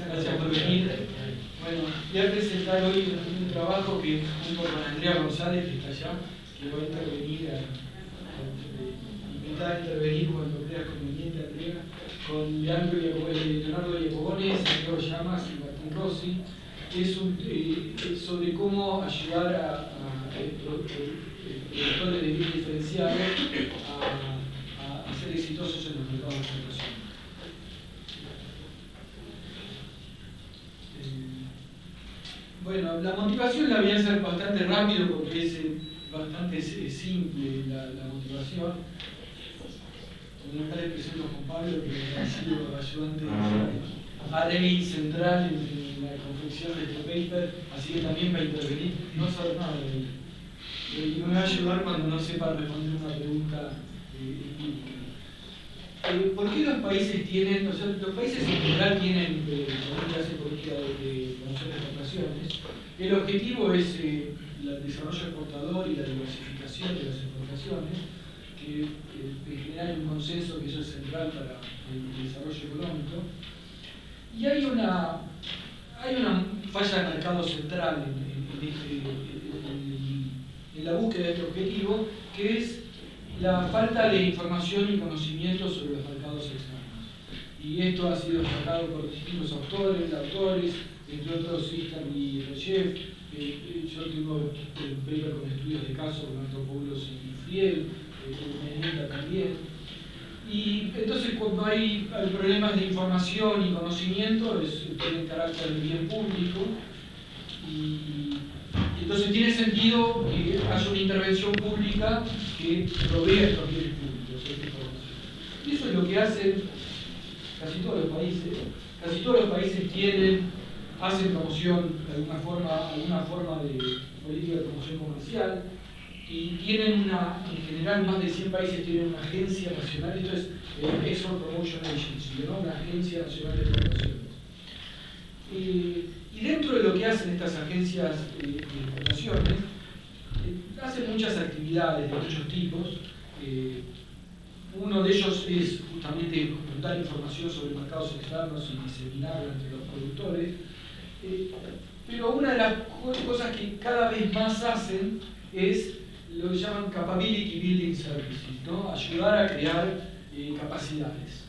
Gracias por venir. Bueno, voy a presentar hoy un trabajo que junto con Andrea González, que está allá, que va a intervenir, invitar a intervenir cuando creas conveniente, Andrea, con Leonardo Iacobones, Santiago Llamas y Martín Rossi. Es sobre cómo ayudar a productores de bienes diferenciados a ser exitosos en los mercados de exportación. Bueno, la motivación la voy a hacer bastante rápido porque es bastante simple la motivación. Como acá le presento a Juan Pablo, que ha sido ayudante AREI central en la confección de este paper, así que también va a intervenir. No sabe nada de él. Y me va a ayudar cuando no sepa responder una pregunta empírica. ¿Por qué los países tienen, o sea, los países en general tienen política de promoción de exportaciones? El objetivo es el desarrollo exportador y la diversificación de las exportaciones, que en general hay un consenso que eso es central para el desarrollo económico. Y hay una falla de mercado central en la búsqueda de este objetivo, que es la falta de información y conocimiento sobre los mercados externos. Y esto ha sido destacado por distintos autores, entre otros Istan y Rechev. Yo tengo un paper con estudios de caso con Antropoulos y Friel, Menita también. Y entonces cuando hay problemas de información y conocimiento, tienen carácter de bien público. Y entonces tiene sentido que haya una intervención pública que provea estos bienes públicos, esta información. Y eso es lo que hacen casi todos los países. Casi todos los países hacen promoción de alguna forma de política de promoción comercial, y tienen en general más de 100 países tienen una agencia nacional, esto es Export Promotion Agency, ¿no? Una agencia nacional de exportaciones. Y dentro de lo que hacen estas agencias de exportaciones, hacen muchas actividades de muchos tipos. Uno de ellos es justamente juntar información sobre mercados externos y diseminarla entre los productores. Pero una de las cosas que cada vez más hacen es lo que llaman Capability Building Services, ¿no? Ayudar a crear capacidades.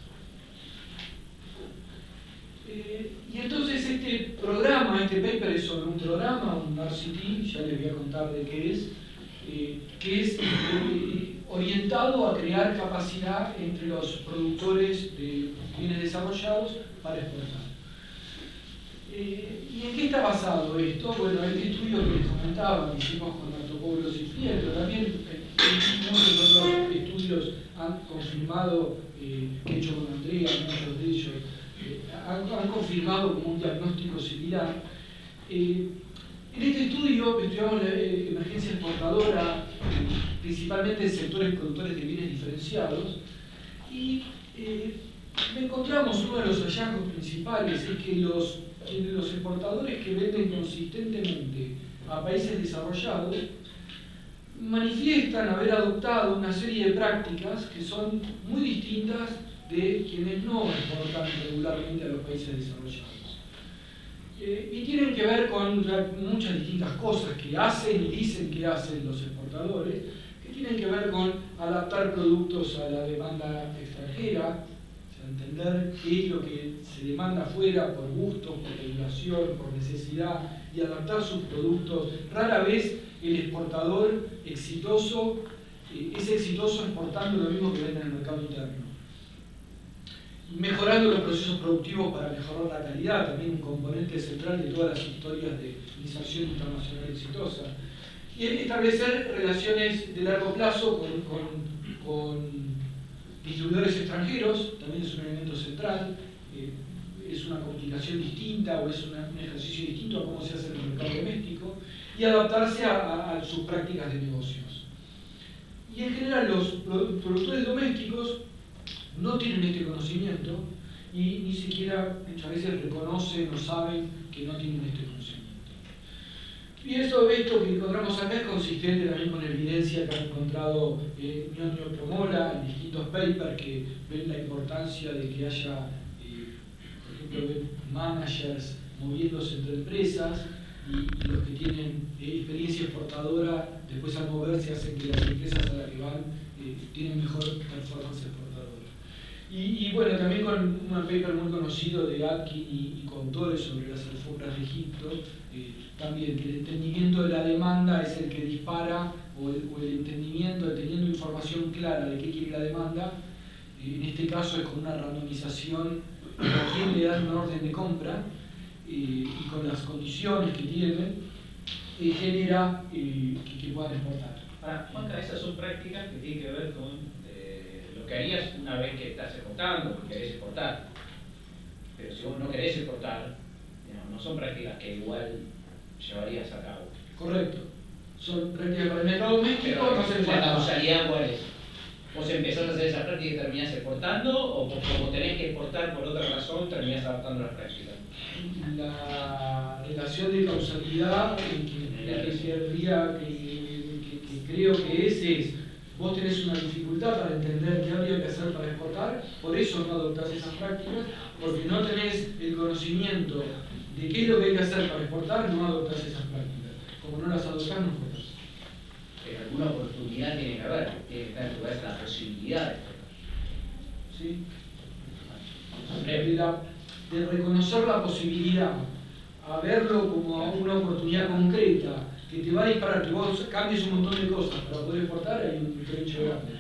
Y entonces este paper es sobre un programa, un RCT, ya les voy a contar de qué es orientado a crear capacidad entre los productores de bienes desarrollados para exportar. ¿Y en qué está basado esto? Bueno, este estudio que les comentaba, que hicimos con Antropoulos y Friel, pero también muchos otros estudios han confirmado, que he hecho con Andrea, muchos de ellos, han confirmado como un diagnóstico similar. En este estudio estudiamos la emergencia exportadora, principalmente en sectores productores de bienes diferenciados, y encontramos uno de los hallazgos principales, es que los exportadores que venden consistentemente a países desarrollados manifiestan haber adoptado una serie de prácticas que son muy distintas de quienes no exportan regularmente a los países desarrollados. Y tienen que ver con muchas distintas cosas que hacen y dicen que hacen los exportadores, que tienen que ver con adaptar productos a la demanda extranjera, o sea, entender qué es lo que se demanda afuera por gusto, por regulación, por necesidad, y adaptar sus productos. Rara vez el exportador exitoso es exitoso exportando lo mismo que vende en el mercado interno. Mejorando los procesos productivos para mejorar la calidad, también un componente central de todas las historias de inserción internacional exitosa. Y establecer relaciones de largo plazo con distribuidores extranjeros, también es un elemento central. Es una comunicación distinta o es un ejercicio distinto a cómo se hace en el mercado doméstico, y adaptarse a sus prácticas de negocios. Y en general los productores domésticos no tienen este conocimiento y ni siquiera muchas veces reconocen o saben que no tienen este conocimiento. Y esto que encontramos acá es consistente también con evidencia que han encontrado Ñoño Promola en distintos papers que ven la importancia de que haya, por ejemplo, ven managers moviéndose entre empresas y los que tienen experiencia exportadora, después al moverse hacen que las empresas a las que van tienen mejor performance exportadora. Y bueno, también con un paper muy conocido de Atkin y coautores sobre las alfombras de Egipto, también que el entendimiento de la demanda es el que dispara, o el entendimiento, teniendo información clara de qué quiere la demanda, en este caso es con una randomización a quién le dan un orden de compra y con las condiciones que tienen, genera que puedan exportar. Juanca, esas son prácticas que tienen que ver con lo que harías una vez que estás exportando, porque querés exportar. Pero si vos no querés exportar, no son prácticas que igual llevarías a cabo. Correcto. Son prácticas para el mercado doméstico, no se la causalidad cuál es. ¿Vos empezás a hacer esa práctica y terminás exportando, o como tenés que exportar por otra razón, terminás adaptando las prácticas? La relación de causalidad que creo que es vos tenés una dificultad para entender qué habría que hacer para exportar, por eso no adoptás esas prácticas, porque no tenés el conocimiento de qué es lo que hay que hacer para exportar, no adoptás esas prácticas. Como no las adoptás, no exportás. Pero alguna oportunidad tiene que haber, tiene que estar en tu cabeza la posibilidad de exportar. ¿Sí? De reconocer la posibilidad, a verlo como una oportunidad concreta, que te va a disparar, que vos cambies un montón de cosas para poder exportar, hay un trecho grande.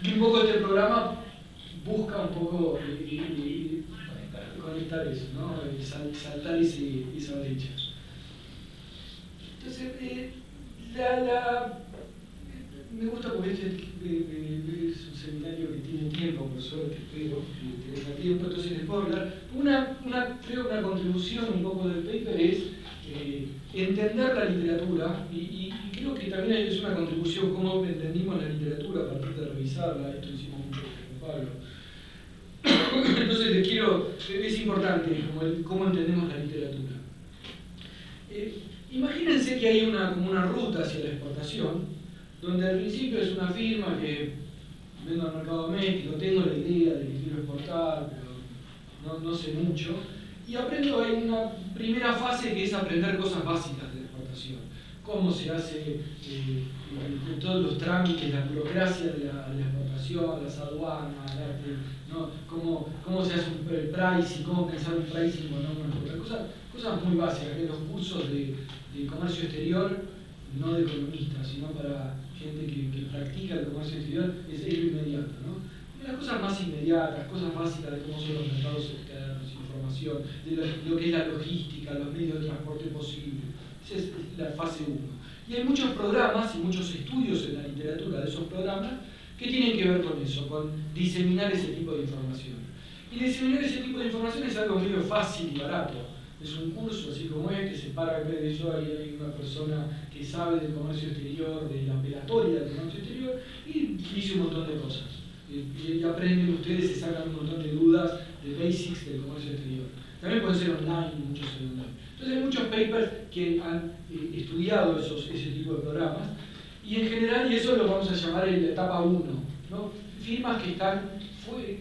Y un poco este programa busca un poco conectar eso, ¿no? Saltar esa brecha. Entonces, me gusta porque este es un seminario que tiene tiempo, por suerte, espero que tenga tiempo, entonces les puedo hablar. Creo que una contribución un poco del paper es entender la literatura, y creo que también es una contribución cómo entendimos la literatura a partir de revisarla. Esto hicimos mucho con Pablo. Entonces es importante cómo entendemos la literatura. Imagínense que hay como una ruta hacia la exportación, donde al principio es una firma que vengo al mercado doméstico, tengo la idea de que quiero exportar, pero no sé mucho, y aprendo, hay una primera fase que es aprender cosas básicas de la exportación. Cómo se hace todos los trámites, la burocracia de la exportación, las aduanas, ¿no? Cómo se hace el pricing, cómo pensar un pricing cuando uno exporta. Cosas muy básicas, que los cursos de comercio exterior, no de economistas, sino para gente que practica el comercio exterior, es lo inmediato, ¿no? Y las cosas más inmediatas, cosas básicas de cómo son los mercados externos, información, de lo que es la logística, los medios de transporte posibles. Esa es la fase 1. Y hay muchos programas y muchos estudios en la literatura de esos programas que tienen que ver con eso, con diseminar ese tipo de información. Y diseminar ese tipo de información es algo medio fácil y barato. Es un curso así como que se para acá de eso, hay una persona que sabe del comercio exterior, de la operatoria del comercio exterior, y dice un montón de cosas. Y aprenden ustedes, se sacan un montón de dudas, de basics del comercio exterior. También pueden ser online, muchos son online. Entonces hay muchos papers que han estudiado ese tipo de programas, y en general, y eso lo vamos a llamar la etapa 1, ¿no? Firmas que están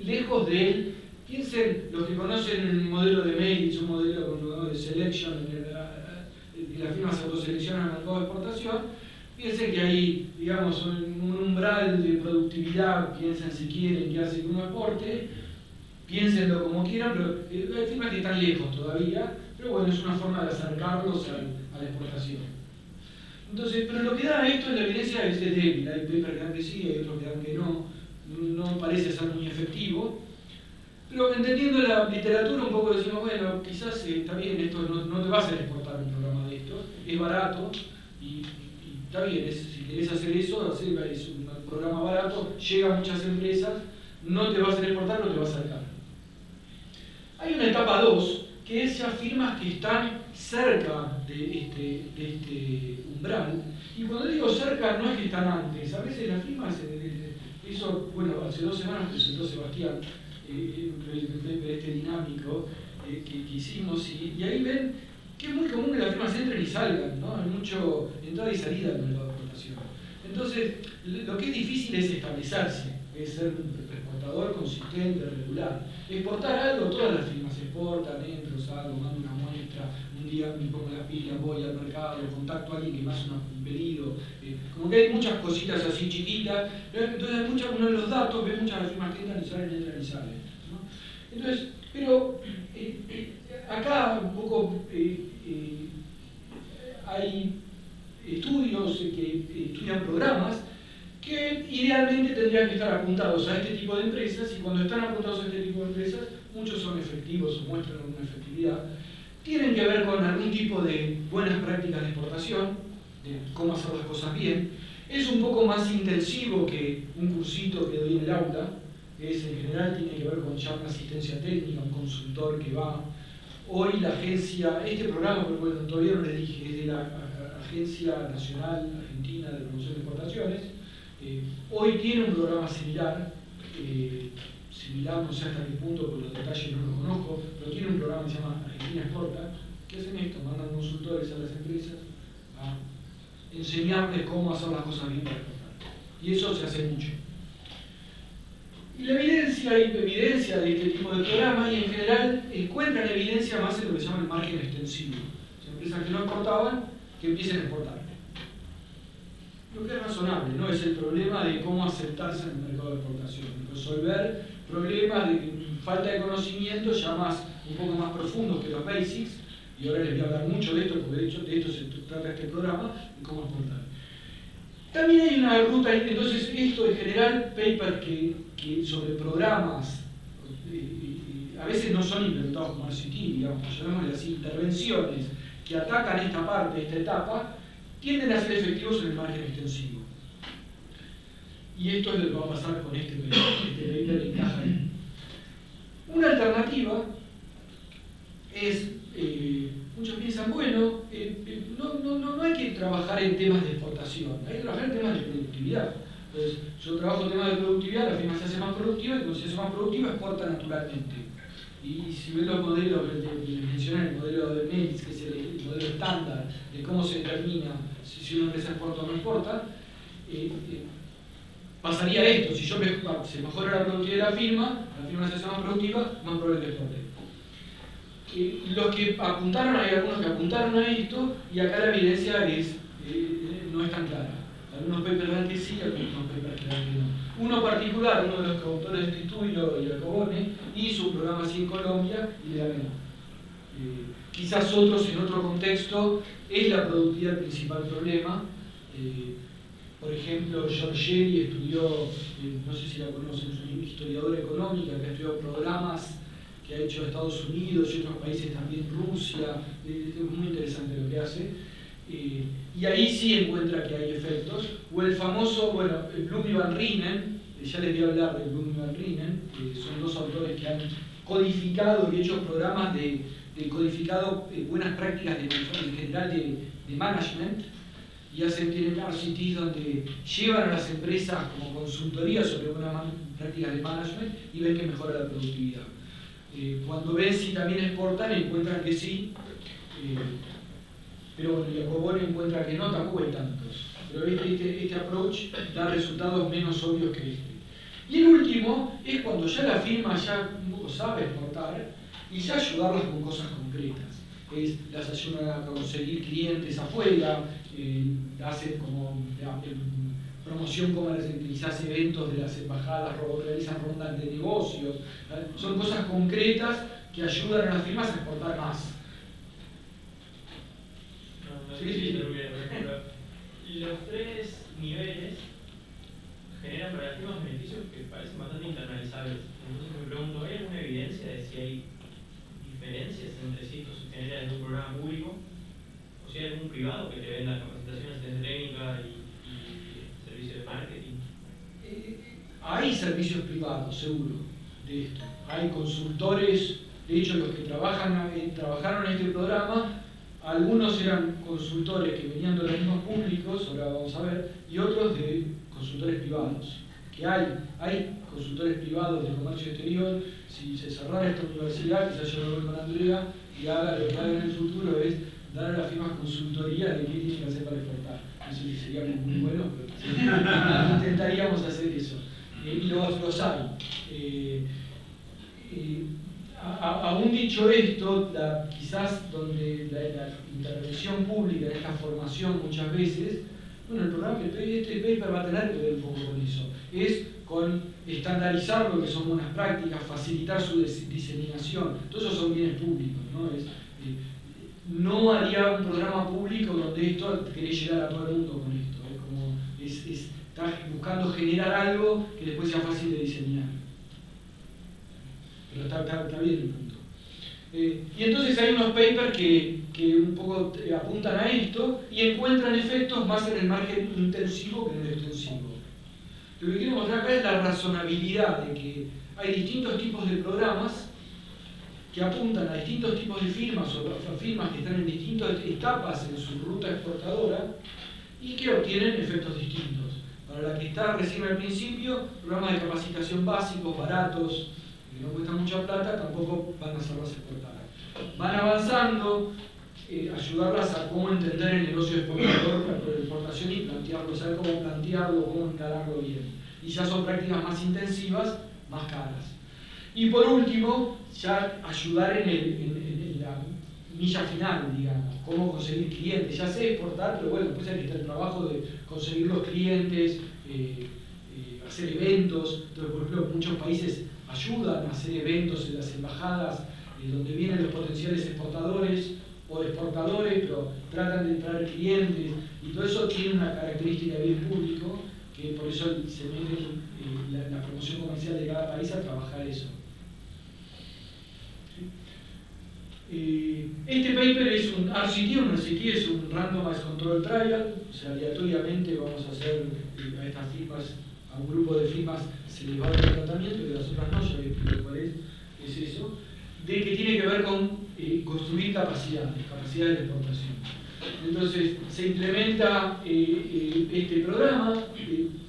lejos de él. Piensen, los que conocen el modelo de Meritz, un modelo de selection, que las firmas se autoseleccionan al mercado de exportación, piensen que hay, digamos, un umbral de productividad, piensen si quieren que hace que uno exporte, piénsenlo como quieran, pero hay firmas que están lejos todavía, pero bueno, es una forma de acercarlos a la exportación. Entonces, pero lo que da esto es la evidencia es débil, hay papers que dan que sí, hay otros que dan que no parece ser muy efectivo. Pero entendiendo la literatura un poco decimos, bueno, quizás está bien, esto no te va a hacer exportar un programa de estos, es barato y está bien, si querés hacer eso, es un programa barato, llega a muchas empresas, no te va a hacer exportar, no te va a hacer caro. Hay una etapa 2, que es ya firmas que están cerca de este umbral, y cuando digo cerca no es que están antes, a veces las firmas, hace 2 semanas presentó Sebastián, este dinámico que hicimos, y ahí ven que es muy común que las firmas entren y salgan, ¿no? Hay mucho entrada y salida del mercado de exportación. Entonces, lo que es difícil es establecerse, es ser un exportador consistente, regular. exportar algo, todas las firmas exportan, entro, salgo, mando una muestra, un día me pongo las pilas, voy al mercado, contacto a alguien que me hace un pedido, como que hay muchas cositas así chiquitas, entonces uno de los datos ve muchas firmas que entran y salen, ¿no? Entonces, pero acá un poco hay estudios que estudian programas que idealmente tendrían que estar apuntados a este tipo de empresas, y cuando están apuntados a este tipo de empresas, muchos son efectivos o muestran alguna efectividad. Tienen que ver con algún tipo de buenas prácticas de exportación, de cómo hacer las cosas bien. Es un poco más intensivo que un cursito que doy en el aula, que es, en general tiene que ver con ya una asistencia técnica, un consultor que va. Hoy la agencia, este programa, porque bueno, todavía no les dije, es de la Agencia Nacional Argentina de Promoción de Exportaciones. Hoy tiene un programa similar, no sé hasta qué punto, por los detalles no los conozco, pero tiene un programa que se llama Argentina Exporta, que hacen esto, mandan consultores a las empresas a enseñarles cómo hacer las cosas bien para exportar. Y eso se hace mucho. Y la evidencia, hay evidencia de este tipo de programas, y en general encuentran evidencia más en lo que se llama el margen extensivo. O sea, empresas que no exportaban, que empiecen a exportar. Lo que es razonable, no es el problema de cómo aceptarse en el mercado de exportación, resolver problemas de falta de conocimiento ya más, un poco más profundos que los basics, y ahora les voy a hablar mucho de esto, porque de hecho de esto se trata este programa, de cómo exportar. También hay una ruta, entonces esto en general, papers que sobre programas, a veces no son inventados como RCT, digamos, llamémosle así, intervenciones que atacan esta parte, esta etapa, tienden a ser efectivos en el margen extensivo. Y esto es lo que va a pasar con este paper que encaja ahí. Una alternativa es, muchos piensan, bueno, no hay que trabajar en temas de exportación, hay que trabajar en temas de productividad. Entonces, yo trabajo en temas de productividad, la firma se hace más productiva, y cuando se hace más productiva exporta naturalmente. Y si ven los modelos que les mencioné, el modelo de MEDIS, que es el modelo estándar de cómo se determina si una empresa exporta o no exporta, pasaría esto: si se mejora la productividad de la firma se hace más productiva, más probable que exporte. Los que apuntaron, hay algunos que apuntaron a esto, y acá la evidencia no es tan clara. Algunos papers dan que sí, algunos papers que dan que no. Uno particular, uno de los autores de este estudio, Iacobone, hizo un programa así en Colombia y le da que no. Quizás otros en otro contexto es la productividad el principal problema. Por ejemplo, Giorgelli estudió, no sé si la conocen, es una historiadora económica que ha estudiado programas que ha hecho Estados Unidos y otros países también, Rusia. Es muy interesante lo que hace. Y ahí sí encuentra que hay efectos. O el famoso, Blum y Van Rhenen, ya les voy a hablar de Blum y Van Rhenen, que son dos autores que han codificado y hecho programas de codificado buenas prácticas en general de management, y tienen RCTs donde llevan a las empresas como consultoría sobre buenas prácticas de management y ven que mejora la productividad. Cuando ven si también exportan, encuentran que sí, pero bueno, Iacobone encuentra que no, tampoco hay tantos. Pero este approach da resultados menos obvios que este. Y el último es cuando ya la firma ya un poco sabe exportar, y ya ayudarlas con cosas concretas. Las ayudan a conseguir clientes afuera, hacen como promoción, como quizás eventos de las embajadas, realizan rondas de negocios. Son cosas concretas que ayudan a las firmas a exportar más. Y los tres niveles generan para las firmas beneficios que parecen bastante internalizables. Entonces me pregunto, ¿hay alguna evidencia de si hay diferencias entre si esto se genera en un programa público o si hay algún privado que te venda capacitaciones de técnica y servicios de marketing? Hay servicios privados, seguro, de esto. Hay consultores, de hecho los que trabajaron en este programa, algunos eran consultores que venían de organismos públicos, ahora vamos a ver, y otros de consultores privados. Que hay consultores privados de comercio exterior. Si se cerrara esta universidad, quizás yo lo voy con Andrea, y haga lo que haga en el futuro es dar a las firmas consultoría de qué tienen que hacer para exportar. No sé si sería muy bueno, pero intentaríamos hacer eso. Y los hay. Aún dicho esto, quizás donde la intervención pública en esta formación muchas veces, bueno, el programa, este paper va a tener que ver un poco con eso, es con estandarizar lo que son buenas prácticas, facilitar su diseminación, todos esos son bienes públicos, ¿no? No haría un programa público donde esto querés llegar a todo el mundo con esto, estás buscando generar algo que después sea fácil de diseminar. Pero está bien el punto. Y entonces hay unos papers que un poco apuntan a esto y encuentran efectos más en el margen intensivo que en el extensivo. Lo que quiero mostrar acá es la razonabilidad de que hay distintos tipos de programas que apuntan a distintos tipos de firmas o firmas que están en distintas etapas en su ruta exportadora y que obtienen efectos distintos. Para la que está recién al principio, programas de capacitación básicos, baratos, que no cuestan mucha plata, tampoco van a hacerlas exportar. Van avanzando, ayudarlas a cómo entender el negocio exportador por exportación y plantearlo, saber cómo plantearlo, cómo encararlo bien. Y ya son prácticas más intensivas, más caras. Y por último, ya ayudar en la milla final, digamos, cómo conseguir clientes. Ya sé exportar, pero bueno, después hay que hacer el trabajo de conseguir los clientes, hacer eventos. Entonces, por ejemplo, muchos países ayudan a hacer eventos en las embajadas donde vienen los potenciales exportadores o exportadores, pero tratan de traer clientes, y todo eso tiene una característica de bien público, que por eso se mete la promoción comercial de cada país a trabajar eso. Este paper es un RCT, un RCT es un Randomized Control Trial, o sea, aleatoriamente vamos a hacer a estas firmas, a un grupo de firmas se les va a dar el tratamiento y a las otras no, ya les explico cuál es eso, de que tiene que ver con construir capacidades de exportación. Entonces, se implementa este programa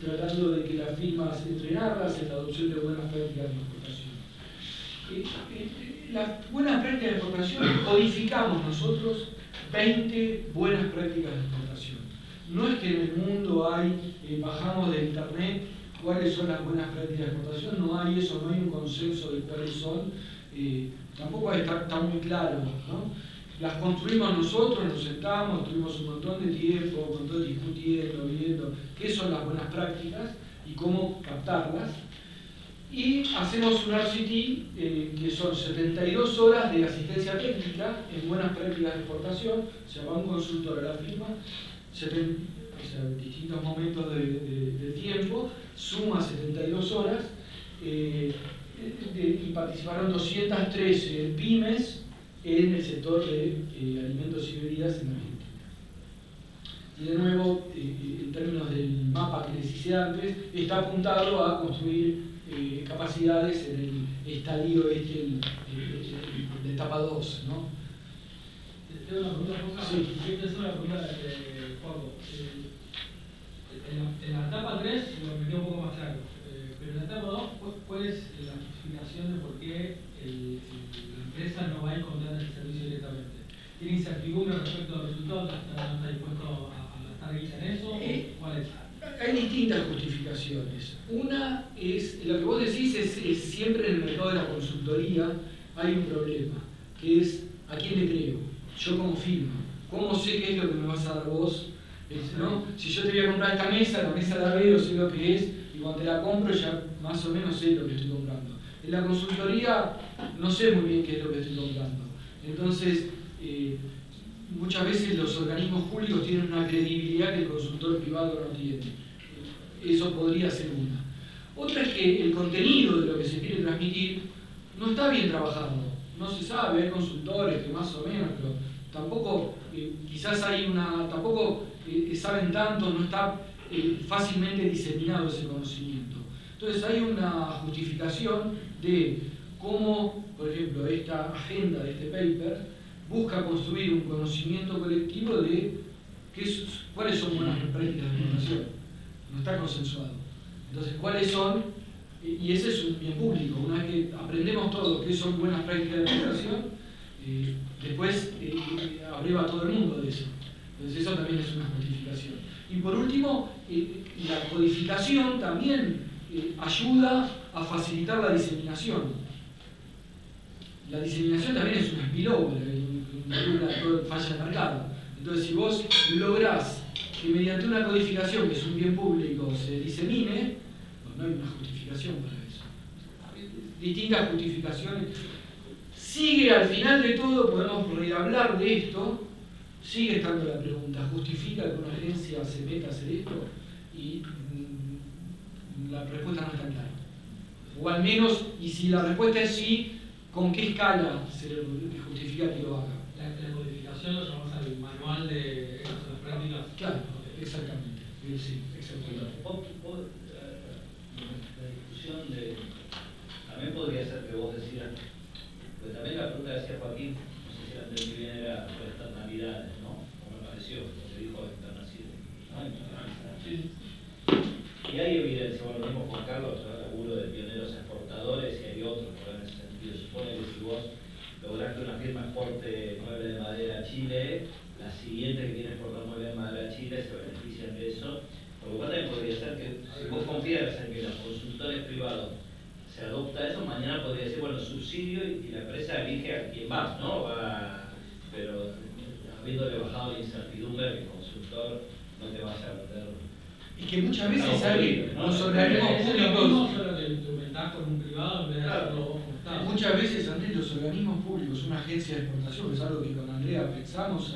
tratando de que las firmas entrenarlas en la adopción de buenas prácticas de exportación. Las buenas prácticas de exportación, codificamos nosotros 20 buenas prácticas de exportación. No es que en el mundo bajamos de internet cuáles son las buenas prácticas de exportación, no hay eso, no hay un consenso de cuáles son, tampoco está muy claro, ¿no? Las construimos nosotros, nos sentamos, tuvimos un montón de tiempo, un montón discutiendo, viendo qué son las buenas prácticas y cómo captarlas. Y hacemos un RCT que son 72 horas de asistencia técnica en buenas prácticas de exportación, o sea, va un consultor a la firma, o sea, distintos momentos de tiempo, suma 72 horas, y participaron 213 pymes en el sector de alimentos y bebidas en Argentina. Y de nuevo, en términos del mapa que les hice antes, está apuntado a construir capacidades en el estadio de etapa 2, ¿no? Tengo una pregunta, sí. Esta es una pregunta de Juanjo. En la etapa 3 me queda un poco más claro, pero en la etapa 2, ¿cuál es la justificación de por qué la empresa no va a encontrar el servicio directamente? ¿Tiene incertidumbre respecto a los resultados? ¿No está dispuesto a gastar guita en eso? ¿Cuál es? Hay distintas justificaciones. Una es, lo que vos decís es siempre en el mercado de la consultoría hay un problema, que es ¿a quién le creo? Yo como firma. ¿Cómo sé qué es lo que me vas a dar vos? ¿No? Si yo te voy a comprar esta mesa, la mesa de Avero, sé lo que es, y cuando te la compro ya más o menos sé lo que estoy comprando. En la consultoría no sé muy bien qué es lo que estoy comprando. Entonces, muchas veces los organismos públicos tienen una credibilidad que el consultor privado no tiene. Eso podría ser una. Otra es que el contenido de lo que se quiere transmitir no está bien trabajado. No se sabe, hay consultores que más o menos, pero tampoco, quizás tampoco saben tanto, no está fácilmente diseminado ese conocimiento. Entonces hay una justificación de cómo, por ejemplo, esta agenda de este paper busca construir un conocimiento colectivo de cuáles son buenas prácticas de exportación. No está consensuado. Entonces, ¿cuáles son? Y ese es un bien público. Una vez que aprendemos todo qué son buenas prácticas de exportación, después abreva a todo el mundo de eso. Entonces, eso también es una justificación. Y por último, la codificación también ayuda a facilitar la diseminación. la diseminación también es una spillover, todo falla el mercado. Entonces, si vos lográs que mediante una codificación, que es un bien público, se disemine, pues no hay una justificación para eso. Distintas justificaciones. Sigue, al final de todo, podemos hablar de esto, sigue estando la pregunta, ¿justifica que una agencia se meta a hacer esto? Y la respuesta no está clara. O al menos, y si la respuesta es sí, ¿con qué escala se justifica que lo haga? La codificación lo llamamos al manual de las prácticas. Claro, exactamente. Sí, exactamente. La discusión también podría ser que vos decías, pues también la pregunta que hacía Joaquín, no sé si la entendí bien, era por externalidades, ¿no? Como me pareció, lo que dijo internacionalizar. Sí. Y hay evidencia, bueno, lo mismo Juan Carlos, uno de pioneros exportadores, y hay otros, pero en ese sentido, supone que si vos lográs que una firma exporte mueble de madera a Chile, la siguiente que quiere exportar mueble de madera a Chile se benefician de eso. Por lo cual también podría ser que, si vos confías en que los consultores privados se adopta eso, mañana podría decir, bueno, subsidio y la empresa elige a quién va, ¿no? Pero habiéndole bajado la incertidumbre, que el consultor no te vaya a vender. Y que muchas veces hay los organismos públicos. Solo que lo instrumentás con un privado en vez de hacerlo vos como Estado. Muchas veces, Andrés, los organismos públicos, una agencia de exportación, es algo que con Andrea pensamos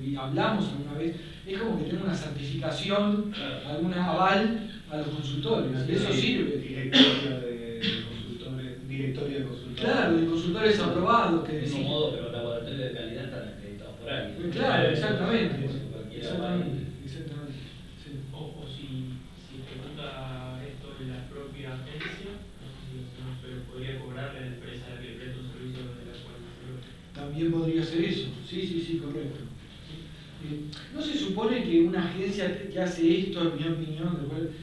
y hablamos alguna vez, es como que tiene una certificación, alguna aval a los consultores. Y eso sirve. Directorio de consultores. Claro, de consultores aprobados. Que De ese modo, pero los laboratorios de calidad están acreditados por alguien. Claro, exactamente. Exactamente. Sí. O si ejecuta esto en la propia agencia, pero podría cobrarle a la empresa a la que presta un servicio de la cual También podría ser eso. Sí, correcto. No se supone que una agencia que hace esto, en mi opinión,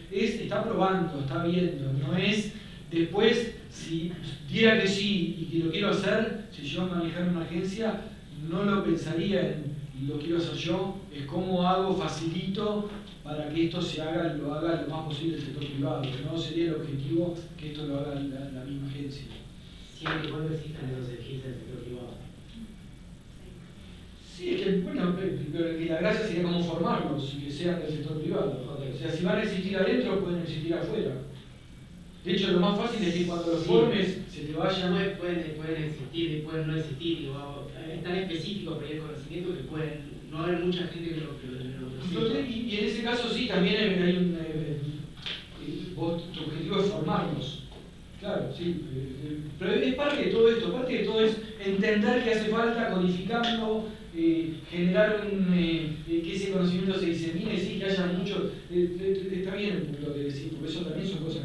está probando, está viendo, no es después, si diera que sí y que lo quiero hacer, si yo manejara una agencia, no lo pensaría en lo quiero hacer yo, es cómo hago, facilito para que esto se haga, lo haga lo más posible el sector privado, no sería el objetivo que esto lo haga la misma agencia. Siempre y cuando existan esos registros del sector privado. Sí, es que, bueno, que la gracia sería como formarlos y que sean del sector privado. O sea, si van a existir adentro, pueden existir afuera. De hecho, lo más fácil es que cuando los formes se te vayan. Pueden existir y pueden no existir. Es tan específico para el conocimiento que pueden no haber mucha gente que lo Y en ese caso sí, también hay un... tu objetivo es formarlos. Claro, sí. Pero es parte de todo esto. Parte de todo es entender que hace falta codificarlo, generar que ese conocimiento se disemine, sí, que haya mucho. Está bien el punto que decís, porque eso también son cosas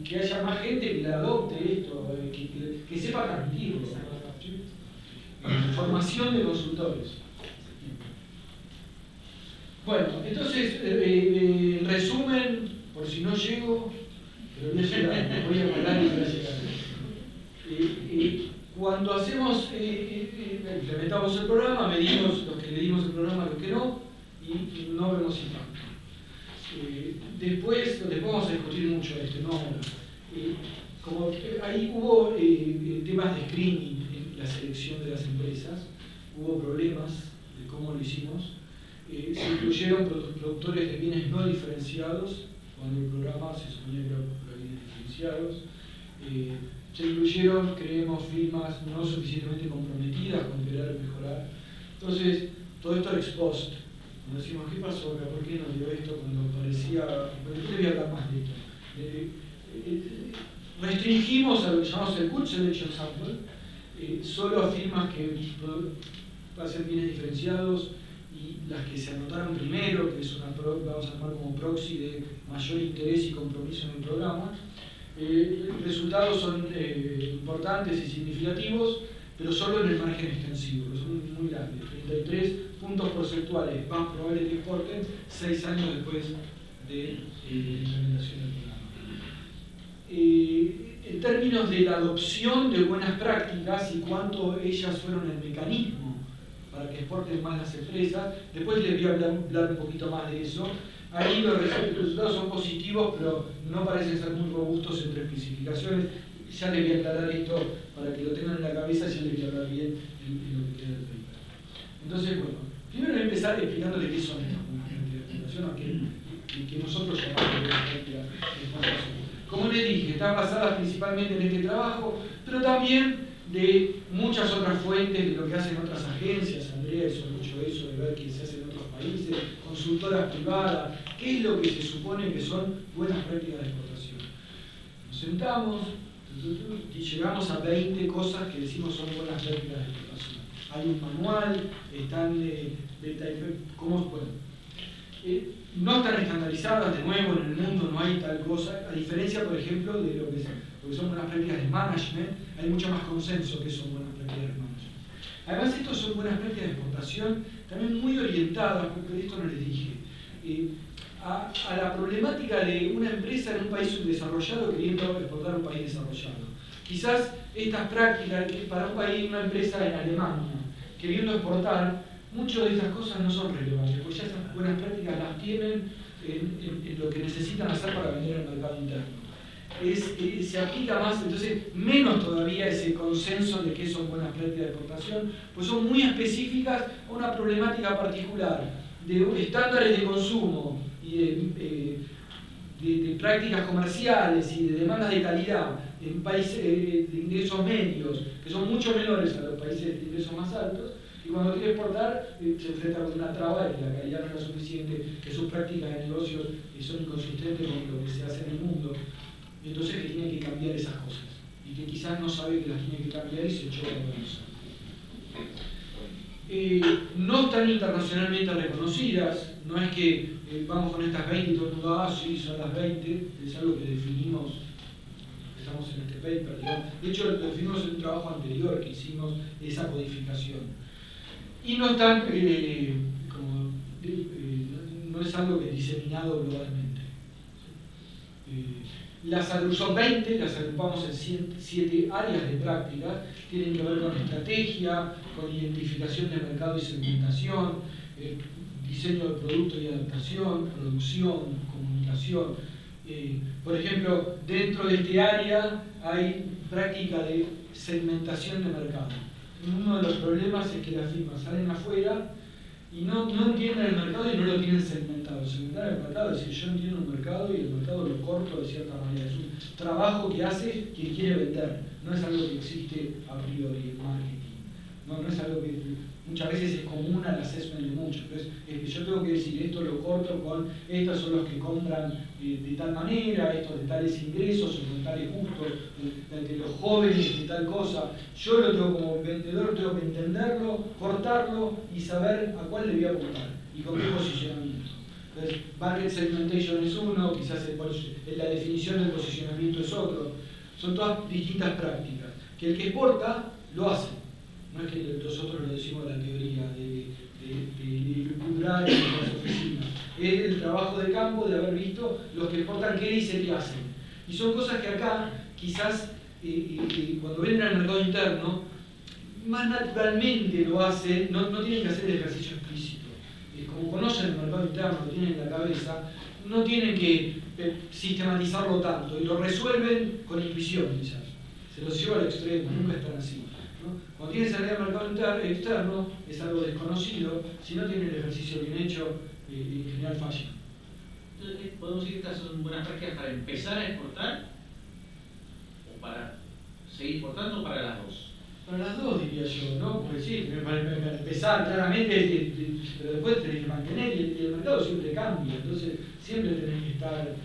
que haya más gente que la adopte esto, que sepa transmitirlo. Formación de consultores. Bueno, entonces, en resumen, por si no llego, pero voy a llegar, voy a parar y voy a llegar. Cuando hacemos, implementamos el programa, medimos los que le dimos el programa, los que no, y no vemos impacto. Después vamos a discutir mucho esto, ¿no? Como ahí hubo temas de screening en la selección de las empresas, hubo problemas de cómo lo hicimos. Se incluyeron productores de bienes no diferenciados, cuando el programa se suponía que era para bienes diferenciados. Se incluyeron, creemos, firmas no suficientemente comprometidas con querer mejorar. Entonces, todo esto era ex post. Cuando decimos, ¿qué pasó acá? ¿Por qué no dio esto cuando parecía...? Bueno, yo le voy a hablar más de esto. Restringimos a lo que llamamos el Good Selection Sample, solo a firmas que hacen bienes diferenciados y las que se anotaron primero, que es una vamos a llamar como proxy de mayor interés y compromiso en el programa. Los resultados son importantes y significativos, pero solo en el margen extensivo, que son muy grandes, 33 puntos porcentuales más probable que exporten 6 años después de la implementación del programa. En términos de la adopción de buenas prácticas y cuánto ellas fueron el mecanismo para que exporten más las empresas, después les voy a hablar un poquito más de eso. Ahí los resultados son positivos, pero no parecen ser muy robustos entre especificaciones. ya les voy a aclarar esto para que lo tengan en la cabeza, ya les voy a hablar bien en lo que queda del paper. Entonces, bueno, primero voy a empezar explicándoles qué son estas buenas prácticas de explotación, que nosotros llamamos buenas prácticas de explotación. Como les dije, están basadas principalmente en este trabajo, pero también de muchas otras fuentes, de lo que hacen otras agencias. Andrea hizo mucho eso, de ver qué se hace en otros países, consultoras privadas, qué es lo que se supone que son buenas prácticas de explotación. Nos sentamos y llegamos a 20 cosas que decimos son buenas prácticas de explotación. Hay un manual, están no están estandarizadas, de nuevo, en el mundo no hay tal cosa, a diferencia, por ejemplo, de lo que son buenas prácticas de management, hay mucho más consenso que son buenas prácticas de management. Además, estos son buenas prácticas de exportación, también muy orientadas, porque de esto no les dije, a la problemática de una empresa en un país subdesarrollado queriendo exportar a un país desarrollado. Quizás estas prácticas, para un país, una empresa en Alemania, queriendo exportar, muchas de estas cosas no son relevantes, porque ya estas buenas prácticas las tienen en lo que necesitan hacer para vender al mercado interno. Se aplica más, entonces menos todavía ese consenso de qué son buenas prácticas de exportación, pues son muy específicas a una problemática particular de estándares de consumo y de prácticas comerciales y de demandas de calidad en países de ingresos medios, que son mucho menores a los países de ingresos más altos, y cuando quiere exportar se enfrenta con una traba de que la calidad no es suficiente, que sus prácticas de negocios son inconsistentes con lo que se hace en el mundo, y entonces que tiene que cambiar esas cosas, y que quizás no sabe que las tiene que cambiar y se choca con eso. No están internacionalmente reconocidas, no es que vamos con estas 20 y todo el mundo, sí, son las 20, es algo que definimos, estamos en este paper, digamos. De hecho lo definimos en un trabajo anterior que hicimos, esa codificación. Y no están, no es algo que es diseminado globalmente. Son 20, las agrupamos en 7 áreas de prácticas, tienen que ver con estrategia, con identificación de mercado y segmentación, diseño de producto y adaptación, producción, comunicación. Por ejemplo, dentro de este área hay práctica de segmentación de mercado. Uno de los problemas es que las firmas salen afuera y no entienden el mercado y no lo tienen segmentado. Segmentar el mercado es decir, yo entiendo un mercado y el mercado lo corto de cierta manera. Es un trabajo que hace quien quiere vender, no es algo que existe a priori en marketing. No es algo que muchas veces es común al assessment de muchos. Entonces, yo tengo que decir, esto lo corto con, estos son los que compran de tal manera, estos de tales ingresos o con tales gustos, de los jóvenes de tal cosa. Yo lo tengo como vendedor, tengo que entenderlo, cortarlo y saber a cuál le voy a apuntar y con qué posicionamiento. Entonces, market segmentation es uno, quizás la definición del posicionamiento es otro. Son todas distintas prácticas. Que el que exporta, lo hace. No es que nosotros lo decimos la teoría de cultural en las oficinas. Es el trabajo de campo de haber visto los que exportan qué dice que hacen. Y son cosas que acá, quizás, cuando venden al mercado interno, más naturalmente lo hacen, no tienen que hacer el ejercicio explícito. Como conocen el mercado interno, lo tienen en la cabeza, no tienen que sistematizarlo tanto y lo resuelven con intuición, quizás. Se los lleva al extremo, nunca están así. Cuando tienen salida al mercado externo, es algo desconocido, si no tienen el ejercicio bien hecho, en general falla. Entonces, ¿podemos decir que estas son buenas prácticas para empezar a exportar o para seguir exportando o para las dos? Para las dos diría yo, ¿no? Porque sí, para empezar claramente, pero después tenés que mantener y el mercado siempre cambia, entonces siempre tenés que estar...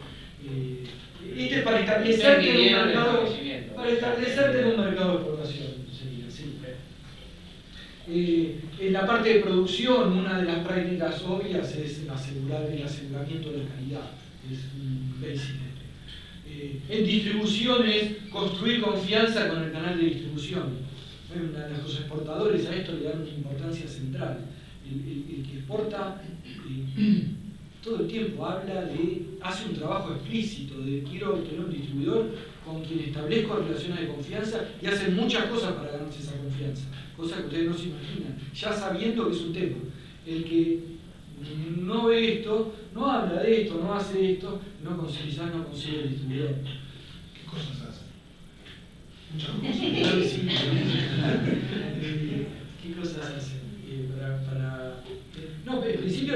este es para establecerte en un mercado, de exportación. En la parte de producción, una de las prácticas obvias es el aseguramiento de la calidad, es un basic. En distribución es construir confianza con el canal de distribución. Los exportadores a esto le dan una importancia central. El que exporta todo el tiempo hace un trabajo explícito de quiero tener un distribuidor con quien establezco relaciones de confianza y hace muchas cosas para ganarse esa confianza, cosas que ustedes no se imaginan, ya sabiendo que es un tema. El que no ve esto, no habla de esto, no hace esto, quizás no consigue el distribuidor. ¿Qué cosas hace? Muchas cosas. Claro que sí. ¿Qué cosas hacen? No, en principio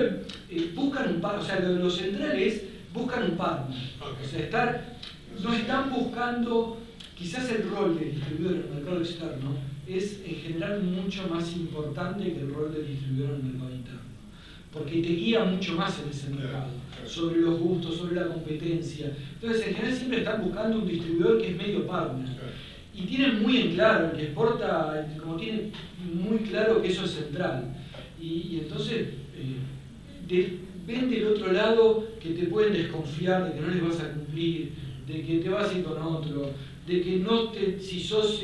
buscan un par, o sea, lo central es buscan un partner. O sea, no están buscando, quizás el rol del distribuidor en el mercado externo es en general mucho más importante que el rol del distribuidor en el mercado interno. Porque te guía mucho más en ese mercado, sobre los gustos, sobre la competencia. Entonces, en general siempre están buscando un distribuidor que es medio partner. Y tienen muy en claro, el que exporta, como tienen muy claro que eso es central. Y entonces, ven del otro lado que te pueden desconfiar de que no les vas a cumplir, de que te vas a ir con otro, de que no te, si sos,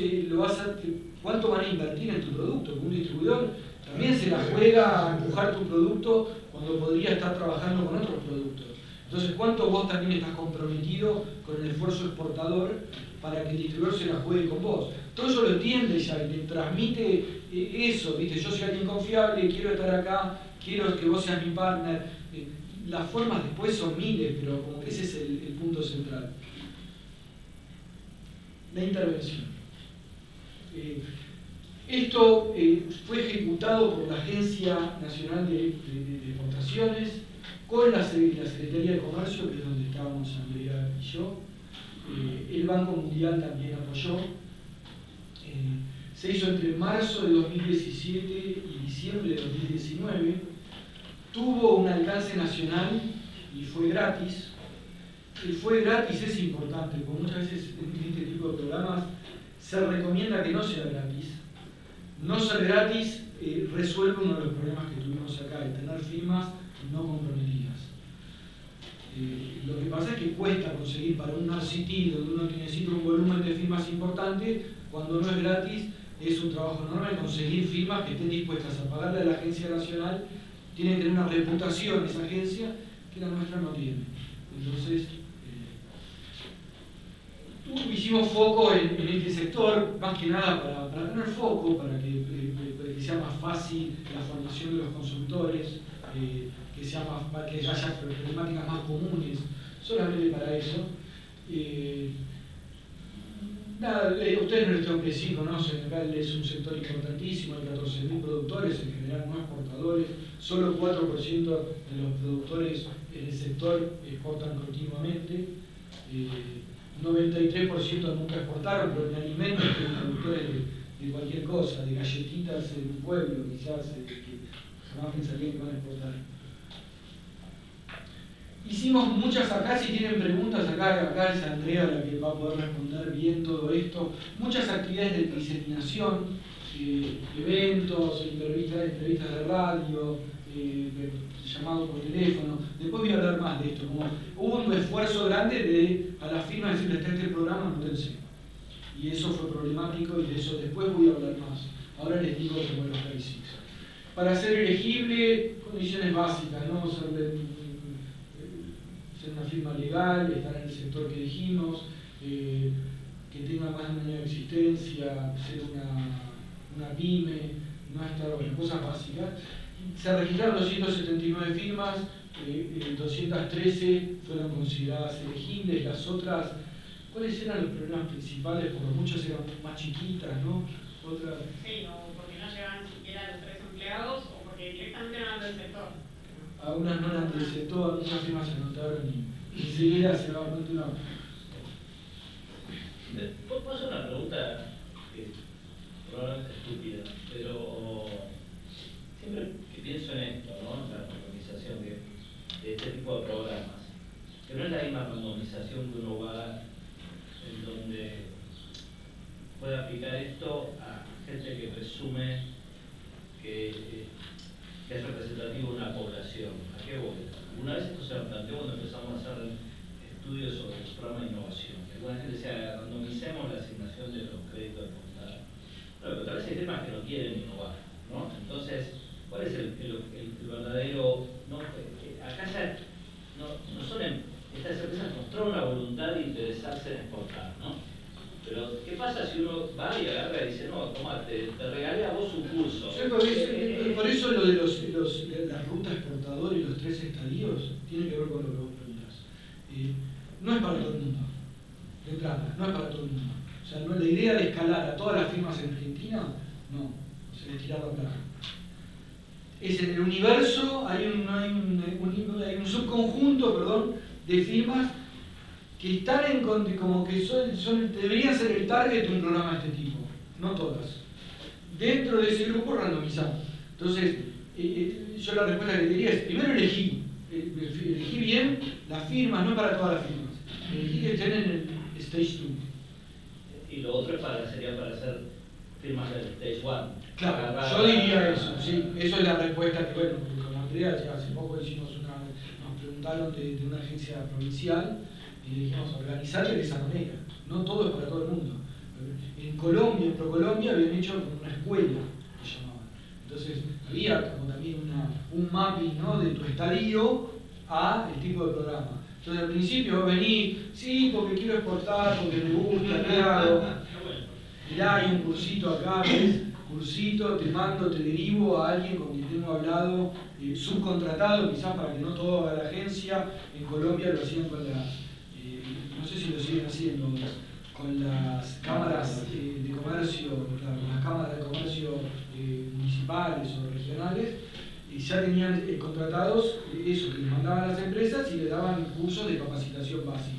¿cuánto van a invertir en tu producto? Porque un distribuidor también se la juega a empujar tu producto cuando podría estar trabajando con otros productos. Entonces, ¿cuánto vos también estás comprometido con el esfuerzo exportador para que el distribuidor se la juegue con vos? Todo eso lo entiende ya y te transmite eso, ¿viste? Yo soy alguien confiable, quiero estar acá, quiero que vos seas mi partner. Las formas después son miles, pero como que ese es el punto central. La intervención. Esto fue ejecutado por la Agencia Nacional de Exportaciones con la Secretaría de Comercio, que es donde estábamos Andrea y yo. El Banco Mundial también apoyó. Se hizo entre marzo de 2017 y diciembre de 2019. Tuvo un alcance nacional y fue gratis. El fue gratis es importante, porque muchas veces en este tipo de programas se recomienda que no sea gratis. No ser gratis resuelve uno de los problemas que tuvimos acá, de tener firmas no comprometidas. Lo que pasa es que cuesta conseguir para un RCT donde uno necesita un volumen de firmas importante, cuando no es gratis es un trabajo enorme conseguir firmas que estén dispuestas a pagarle a la agencia nacional. Tiene que tener una reputación esa agencia que la nuestra no tiene. Entonces, hicimos foco en este sector, más que nada para tener foco, para que sea más fácil la formación de los consultores, que haya problemáticas más comunes, solamente para eso. Ustedes no les tengo que decir, conocen, acá es un sector importantísimo, hay 14.000 productores, en general no exportadores, solo 4% de los productores en el sector exportan continuamente. 93% nunca exportaron, pero en alimentos, que productores de cualquier cosa, de galletitas en un pueblo, quizás, que jamás pensarían que van a exportar. Hicimos muchas acá, si tienen preguntas, acá es Andrea la que va a poder responder bien todo esto. Muchas actividades de diseminación, eventos, entrevistas de radio, llamados por teléfono. Después voy a hablar más de esto. Como hubo un esfuerzo grande de a la firma decirle está este programa, anótense. Y eso fue problemático y de eso después voy a hablar más. Ahora les digo como los basics. Para ser elegible, condiciones básicas, ¿no? Ser una firma legal, estar en el sector que dijimos, que tenga más de un año de existencia, ser una pyme, no estar, bueno, cosas básicas. Se registraron 279 firmas, 213 fueron consideradas elegibles, las otras, ¿cuáles eran los problemas principales? Porque muchas eran más chiquitas, ¿no? Otras... Sí, o porque no llegaban siquiera a los 3 empleados, o porque directamente no eran del sector. Algunas no eran del sector, algunas firmas se anotaron y enseguida se va a continuar. ¿Puedo hacer una pregunta que probablemente estúpida, pero siempre que pienso en esto, ¿no? En la randomización de este tipo de programas, que no es la misma randomización que uno va en donde puede aplicar esto a gente que presume que es representativo de una población. ¿A qué voy? Una vez esto se lo planteó cuando empezamos a hacer estudios sobre el programa de innovación. Alguna gente decía, randomicemos la asignación de los créditos de postal. Bueno, pero tal vez hay temas que no quieren innovar, ¿no? Entonces, ¿cuál es el verdadero? ¿No? Acá ya no son estas empresas mostraron una voluntad de interesarse en exportar, ¿no? Pero, ¿qué pasa si uno va y agarra y dice, no, toma, te regalé a vos un curso? Por eso lo de la ruta exportadora y los 3 estadios tiene que ver con lo que vos preguntás. No es para todo el mundo, de entrada, no es para todo el mundo. O O sea, no, la idea de escalar a todas las firmas en Argentina, no, se les tira la plata. Es en el universo, hay un subconjunto, perdón, de firmas que están como que deberían ser el target de un programa de este tipo, no todas. Dentro de ese grupo randomizado. Entonces, yo la respuesta que diría es, primero elegí bien las firmas, no para todas las firmas. Elegí que estén en el Stage 2. Y lo otro sería para hacer firmas del Stage 1. Claro, yo diría eso, sí. Eso es la respuesta que, bueno, como Andrea, hace poco hicimos nos preguntaron de una agencia provincial y le dijimos organizarle de esa manera. No todo es para todo el mundo. En Colombia, en ProColombia, habían hecho una escuela, que llamaban. Entonces, había como también un mapping, ¿no?, de tu estadio a el tipo de programa. Entonces, al principio venís, sí, porque quiero exportar, porque me gusta, ¿qué hago? Mirá, hay un cursito acá, ¿ves? Cursito, te mando, te derivo a alguien con quien tengo hablado, subcontratado, quizás para que no todo haga la agencia. En Colombia lo hacían con no sé si lo siguen haciendo, con las cámaras de comercio, las cámaras de comercio municipales o regionales, y ya tenían contratados eso, que les mandaban a las empresas y les daban cursos de capacitación básico.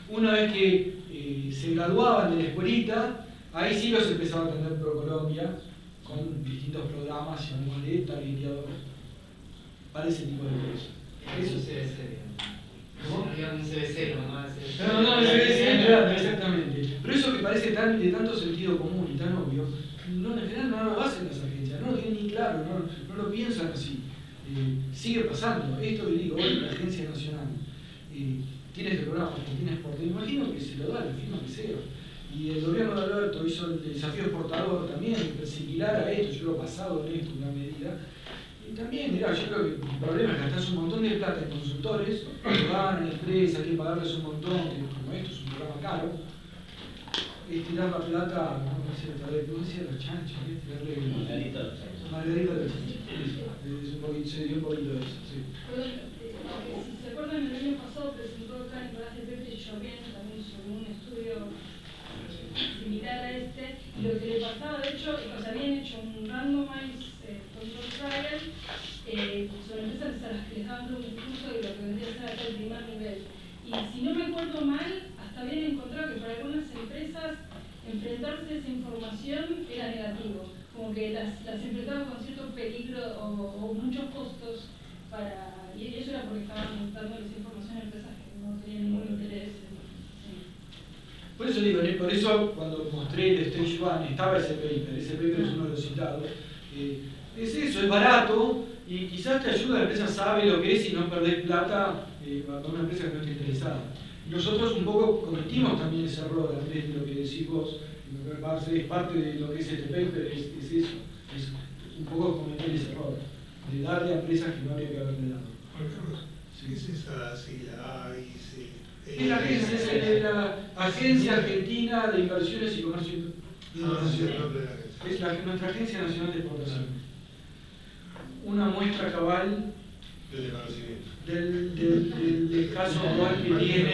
Una vez que se graduaban de la escuelita, ahí sí los empezaba a atender ProColombia con distintos programas, llamémosle targeteadores, para ese tipo de cosas. Eso es CBC, digamos. ¿Cómo? Un CBC, nomás. No, CBC, claro, exactamente. Pero eso que parece de tanto sentido común y tan obvio, no, en general no lo hacen las agencias, no lo tienen ni claro, no lo piensan así. Sigue pasando. Esto que digo, hoy la Agencia Nacional tiene este programa Argentina Exporta, imagino que se lo da a la firma que sea. Y el gobierno de Alberto hizo el desafío exportador también, similar a esto, yo lo he pasado en esto en una medida. Y también, mirá, yo creo que el problema es gastarse un montón de plata en consultores, que van a empresas, hay que pagarles un montón, que como esto es un programa caro, es tirar la plata, ¿cómo decía la chancha? Es tirarle Margarita de los Chanchos. Margarita de los Chanchos. Se dio un poquito de eso, sí. Perdón, si se acuerdan, el año pasado presentó acá Nicolás de Pepe y Chopin también sobre un estudio similar a este, y lo que le pasaba, de hecho, habían hecho un randomized control trial sobre empresas a las que les daban un curso de lo que vendría a ser hasta el primer nivel. Y si no recuerdo mal, hasta habían encontrado que para algunas empresas enfrentarse a esa información era negativo, como que las enfrentaban con cierto peligro o muchos costos y eso era porque estaban dándoles información a empresas que no tenían ningún interés en. Por eso digo, por eso cuando mostré el Stage 1 estaba ese paper es uno de los citados. Es eso, es barato y quizás te ayuda, la empresa sabe lo que es y no perder plata para una empresa que no esté interesada. Nosotros un poco cometimos también ese error, antes de lo que decís vos, es parte de lo que es este paper, es eso, es un poco cometer ese error, de darle a empresas que no habría que haberle dado. Juan Carlos, ¿qué es esa sigla AIC? Es la Agencia Argentina de Inversiones y Comercio Internacional. Es nuestra Agencia Nacional de Exportación. Una muestra cabal del caso actual que tiene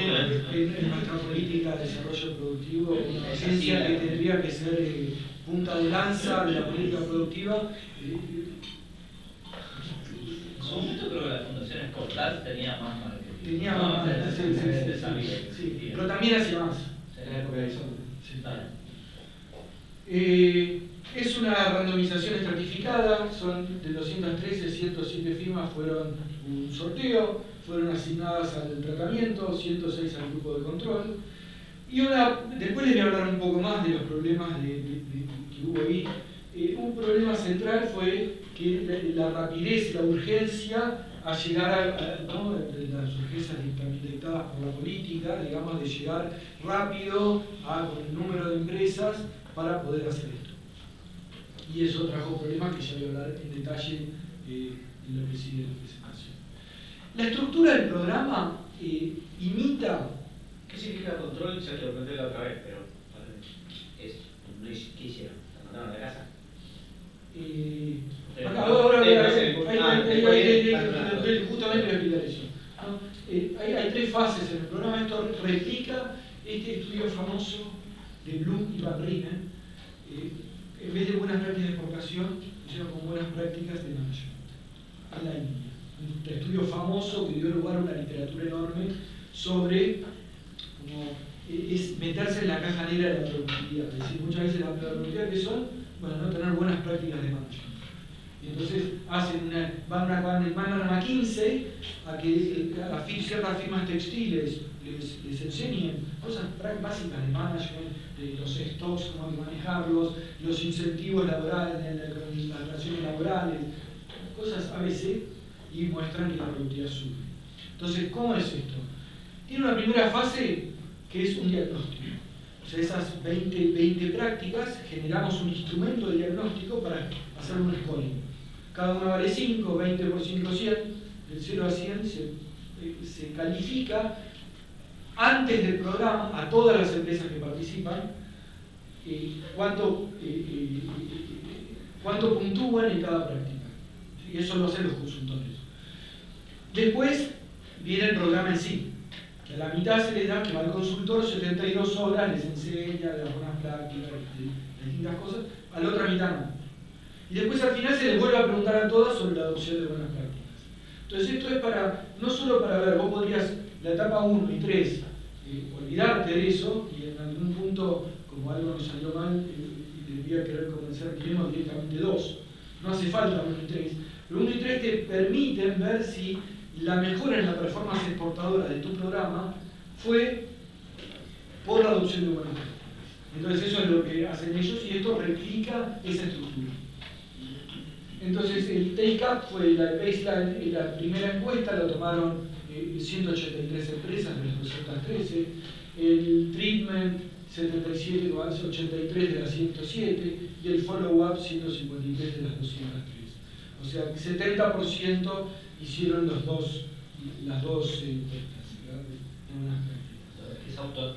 en nuestra política de desarrollo productivo, una agencia que tendría que ser punta de lanza de la política productiva. En su momento creo que la Fundación Exportar tenía más marketing. Tenía más, sí, pero también hacía más. En la época de Isondo. Es una randomización estratificada, son de 213, 107 firmas fueron un sorteo, fueron asignadas al tratamiento, 106 al grupo de control. Y después les voy a hablar un poco más de los problemas que hubo ahí. Un problema central fue que la rapidez, la urgencia a llegar las urgencias también dictadas por la política, digamos, de llegar rápido con el número de empresas para poder hacer esto. Y eso trajo problemas que ya voy a hablar en detalle en lo que sigue la presentación. La estructura del programa imita... ¿Qué significa control? Ya te lo conté la otra vez, pero ¿qué hicieron? ¿Te mandaron a la casa? Justamente voy a explicar eso. ¿No? Hay tres fases en el programa. Esto replica este estudio famoso de Bloom y Van Riemen, en vez de buenas prácticas de exportación, pusieron como buenas prácticas de management en la India. Un estudio famoso que dio lugar a una literatura enorme sobre cómo es meterse en la caja negra de la productividad. Es decir, muchas veces la productividad que son, bueno, no tener buenas prácticas de management. Y entonces mandan a McKinsey a que a ciertas firmas textiles les enseñen cosas básicas de management, de los stocks, cómo hay que manejarlos, los incentivos laborales, las relaciones laborales, cosas ABC, y muestran que la productividad sube. Entonces, ¿cómo es esto? Tiene una primera fase que es un diagnóstico. O sea, esas 20 prácticas generamos un instrumento de diagnóstico para hacer un scoring. Cada una vale 5, 20 por 5, 100. Del 0 a 100 se califica antes del programa a todas las empresas que participan cuánto puntúan en cada práctica. Y eso lo hacen los consultores. Después viene el programa en sí. Que a la mitad se les da que va al consultor 72 horas, les enseña las buenas prácticas, las distintas cosas, a la otra mitad no. Y después al final se les vuelve a preguntar a todas sobre la adopción de buenas prácticas. Entonces esto es no solo para ver, vos podrías la etapa 1 y 3 olvidarte de eso y en algún punto, como algo nos salió mal y debía querer convencer, queremos directamente 2. No hace falta 1 y 3. Pero 1 y 3 te permiten ver si la mejora en la performance exportadora de tu programa fue por la adopción de buenas prácticas. Entonces eso es lo que hacen ellos y esto replica esa estructura. Entonces el take-up fue la baseline, la primera encuesta, lo tomaron 183 empresas de las 213, el treatment 77, 83 de las 107 y el follow-up 153 de las 203. O sea, 70% hicieron las dos encuestas.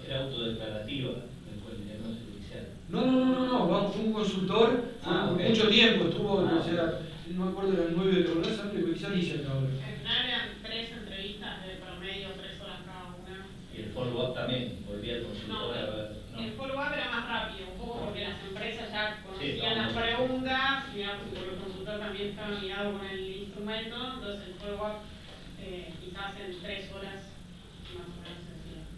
Era autodeclarativa el diagnóstico inicial. No, fue un consultor, Okay. mucho tiempo, estuvo, Okay. o sea, no me acuerdo, eran 9 de verdad, pero quizá ni cerca ahora. Al final eran 3 entrevistas de promedio, 3 horas cada una. Y el follow-up también, volvía al consultor a ver. El follow-up era más rápido, un poco porque las empresas ya conocían Sí, las preguntas, y porque el consultor también estaba mirado con el instrumento, entonces el follow-up quizás en 3 horas más o menos se hacía.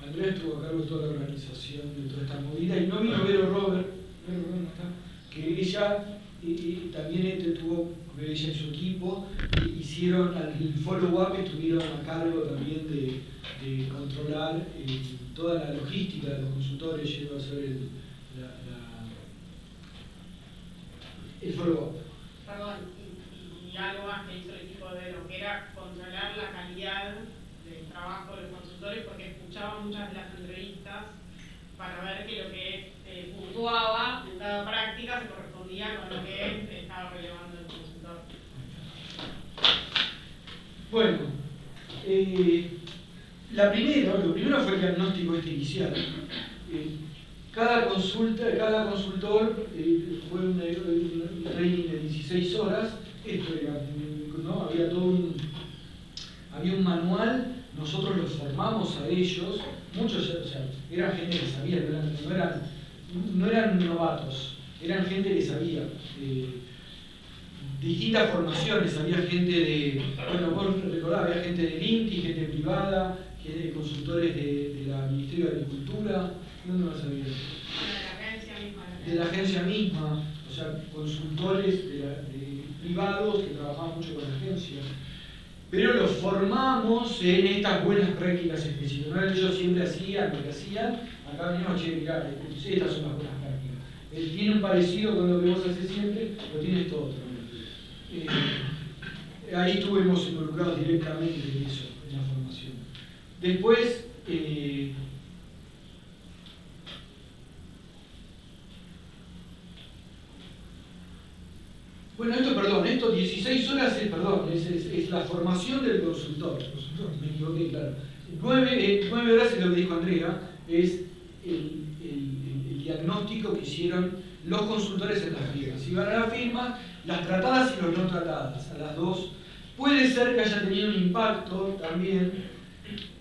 Andrea estuvo a cargo de toda la organización de toda esta movida y no vino Vero Robert, no está, que ella también tuvo, como ella en su equipo, hicieron el follow-up, estuvieron a cargo también de controlar toda la logística de los consultores, yendo a hacer el follow-up. Perdón, y algo más que hizo el equipo de Vero, que era controlar la calidad del trabajo de los consultores, porque escuchaba muchas de las entrevistas para ver que lo que puntuaba en cada práctica se correspondía con lo que estaba relevando el consultor. Bueno, lo primero fue el diagnóstico inicial. Cada consultor fue un training de 16 horas. Esto era, ¿no? Había un manual, nosotros los formamos a ellos, muchos, o sea, eran gente que sabía, no eran novatos, eran gente que sabía. Distintas formaciones, había gente vos recordás, había gente del INTI, gente privada, consultores de la Ministerio de Agricultura, ¿dónde más había? De la agencia misma, o sea, consultores privados que trabajaban mucho con la agencia. Pero los formamos en estas buenas prácticas específicas. No era que ellos siempre hacían lo que hacían, acá venimos, che, mirá, estas son las buenas prácticas. Tiene un parecido con lo que vos haces siempre, pero tiene esto otro. Ahí estuvimos involucrados directamente en eso, en la formación. Después, bueno, esto 16 horas es la formación del consultor. Me equivoqué, claro. 9 horas es lo que dijo Andrea, es el diagnóstico que hicieron los consultores en las firmas. Iban a las firmas, las tratadas y los no tratadas, a las dos. Puede ser que haya tenido un impacto también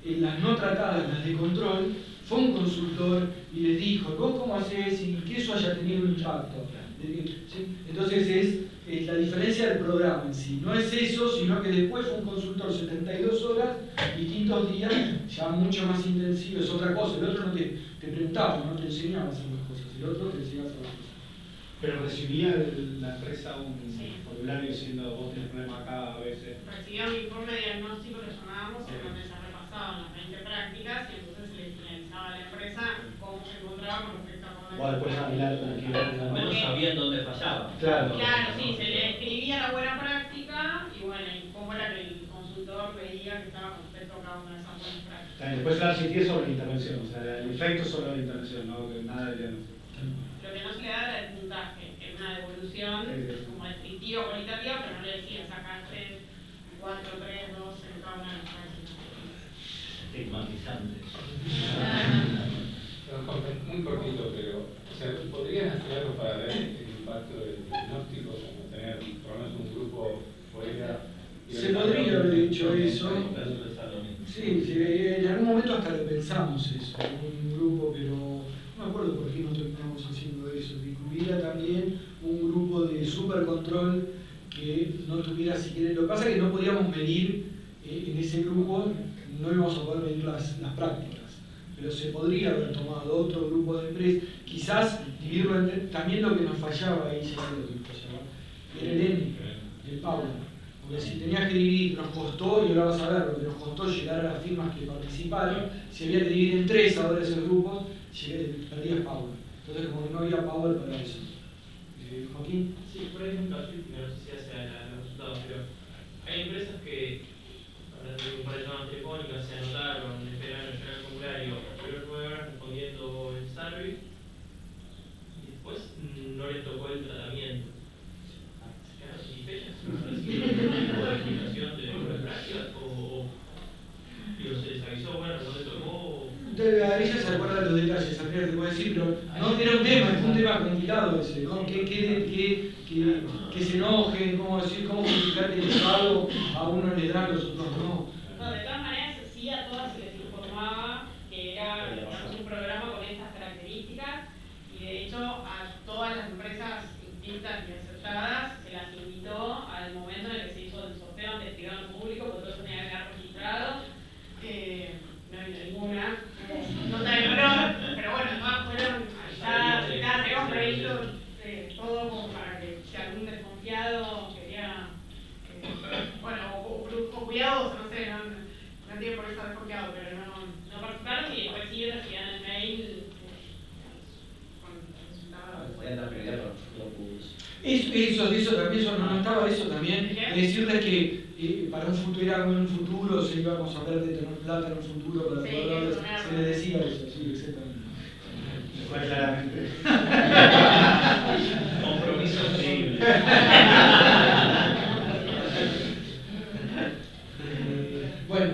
en las no tratadas, las de control, fue un consultor y les dijo, ¿vos cómo hacés? Y que eso haya tenido un impacto. ¿Sí? Entonces es la diferencia del programa en sí. No es eso, sino que después fue un consultor 72 horas, distintos días, ya mucho más intensivo, es otra cosa. El otro no te preguntaba, no te enseñaba a hacer las cosas, el otro te enseñaba a hacer las cosas. Pero recibía la empresa un formulario diciendo vos tenés problema acá a veces. Recibía un informe de diagnóstico, lo llamábamos, en donde se repasaban las 20 prácticas y entonces se le finalizaba a la empresa cómo se encontraba con respecto a cómo Vos después a mirar Al menos sabían dónde fallaban. Claro. Claro, sí, se le escribía la buena práctica y bueno, y cómo era que el consultor veía que estaba contento cada una de esas buenas prácticas. Después la CT es sobre la intervención, o sea, el efecto es sobre la intervención, no nada de diagnóstico. Lo que no se le da era el puntaje, era una devolución como descriptiva, cualitativa, pero no le decía sacaste 4, 3, 2 en cada una de las prácticas. Estigmatizante. Muy cortito, pero o sea, ¿podrían hacer algo para ver el impacto del diagnóstico, como tener por lo menos un grupo fuera? Se podría haber dicho eso. Sí, en algún momento hasta lo pensamos eso, un grupo, pero no me acuerdo por qué no terminamos haciendo eso, que incluía también un grupo de supercontrol que no tuviera siquiera. Lo que pasa es que no podíamos medir en ese grupo, no íbamos a poder medir las prácticas, pero se podría haber tomado otro grupo de empresas, quizás dividirlo entre. También lo que nos fallaba ahí, ya sé lo que nos fallaba, era el N, el Power. Porque si tenías que dividir, nos costó, y ahora vas a ver lo que nos costó llegar a las firmas que participaron, si había que dividir en 3 ahora esos grupos, perdías power. Entonces como que no había power para eso. Joaquín. Sí, por ejemplo, no sé si hace a los resultados, pero hay empresas que, hablando de un par de llamadas telefónicas, se anotaron, esperaron llegar al formulario, pero 9 horas respondiendo el survey, y después no les tocó el tratamiento. ¿Y fechas? ¿Tipo de explicación de las prácticas? ¿O se les avisó, bueno, no le tocó? A ella se acuerda de los detalles, Andrea te puedo decir, pero no era un tema, es un tema complicado ese, ¿no? Que se enojen, cómo decir, cómo justificar que el Estado a uno le dan, los otros no. No, de todas maneras, sí a todas se les informaba que era un programa con estas características y de hecho a todas las empresas inscritas y aceptadas se las invitó al momento en el que se hizo el sorteo ante el privado público, porque todo eso tenía que quedar registrado. No hay ninguna, nota de honor, pero bueno, todas fueron avisadas, tenemos previsto todo como para que si algún desconfiado quería, bueno, o cuidadoso, no sé, no tiene por qué estar desconfiado, pero no participaron y después sí recibían el mail con resultados. Eso también, no estaba eso también, decirles que para un futuro se íbamos a ver de tener plata en un futuro para sí, poder se les decía eso, sí, exactamente. Fue claramente. Compromiso posible. Bueno,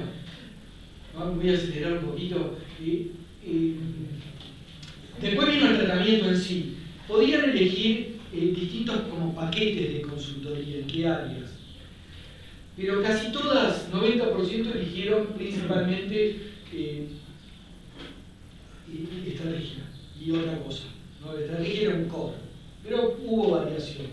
voy a acelerar un poquito. Después vino el tratamiento en sí. Podían elegir distintos como paquetes de consultoría, en qué áreas. Pero casi todas, 90% eligieron principalmente estrategia y otra cosa. ¿No? La estrategia era un core, pero hubo variación.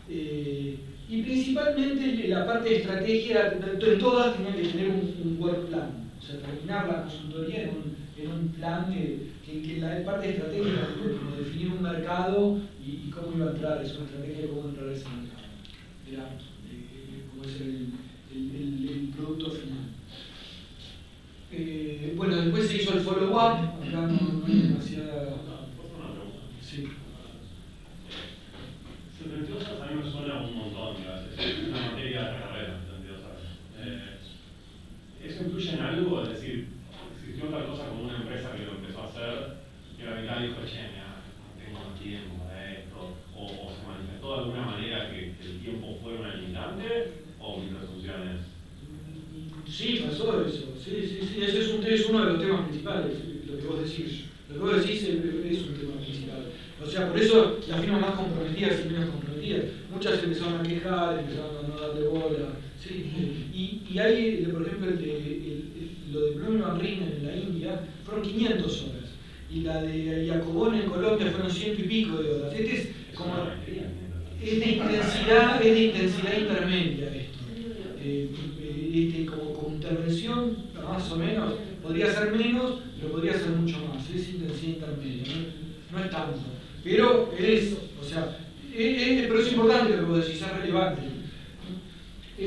Y principalmente la parte de estrategia, en todas tenían que tener un work plan, o sea, terminar la consultoría en un plan que la parte de estrategia era como definir un mercado y cómo iba a entrar, es una estrategia de cómo entrar a ese mercado. Era cómo es el producto final. Bueno, después se hizo el follow-up, acá no hay demasiada. Sí. 72 horas a mí me suena un montón, es una materia de carrera, 72 horas. ¿Eso influye en algo? Es decir, existió otra cosa como una empresa que lo empezó a hacer y a la mitad dijo, che, mira, no tengo más tiempo para esto, o se manifestó de alguna manera que el tiempo fue una limitante, o mi presunción es. Sí, pasó eso, sí, ese es uno de los temas principales, lo que vos decís. Lo que vos decís es un tema principal. O sea, por eso las firmas más comprometidas y menos comprometidas días. Muchas se empezaron a quejar, empezaron a no darle bola. ¿Sí? Y hay, por ejemplo, lo de Blum Van Rijn en la India fueron 500 horas. Y la de Jacobón en Colombia fueron 100 y pico de horas. Este es como. Es de intensidad intermedia esto. Como intervención, más o menos, podría ser menos, pero podría ser mucho más. Es intensidad intermedia, no es tanto. Pero pero es importante lo que vos decís, es relevante.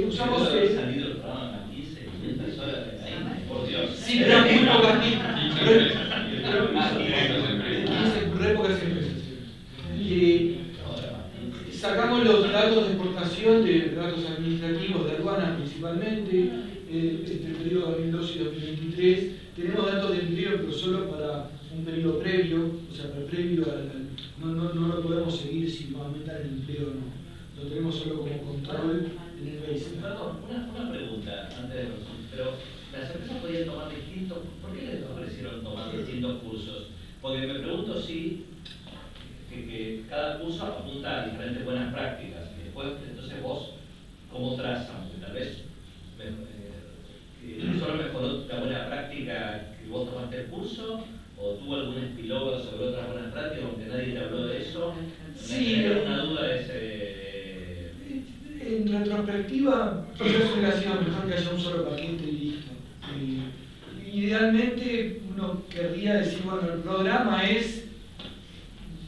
Usamos. Salido el programa aquí, 600 horas de la India, por Dios. Sí, pero muy pocas re pocas empresas. Sacamos los datos de exportación de datos administrativos de aduanas principalmente, entre el periodo 2012 y 2023. Tenemos datos de empleo, pero solo para un periodo previo, o sea, para previo no lo podemos seguir si va a aumentar el empleo o no. Lo tenemos solo como control en el baseline. Perdón, una pregunta antes de resumir, pero las empresas podían tomar distintos, ¿por qué les ofrecieron tomar distintos cursos? Porque me pregunto si que cada curso apunta a diferentes buenas prácticas y después entonces vos cómo trazan, porque tal vez solo mejoró la buena práctica que vos tomaste el curso o tuvo algún spillover sobre otras buenas prácticas aunque nadie te habló de eso. Sí, una duda de ese. En retrospectiva, yo hubiera sido mejor que haya un solo paquete y listo. Idealmente uno querría decir, bueno, el programa es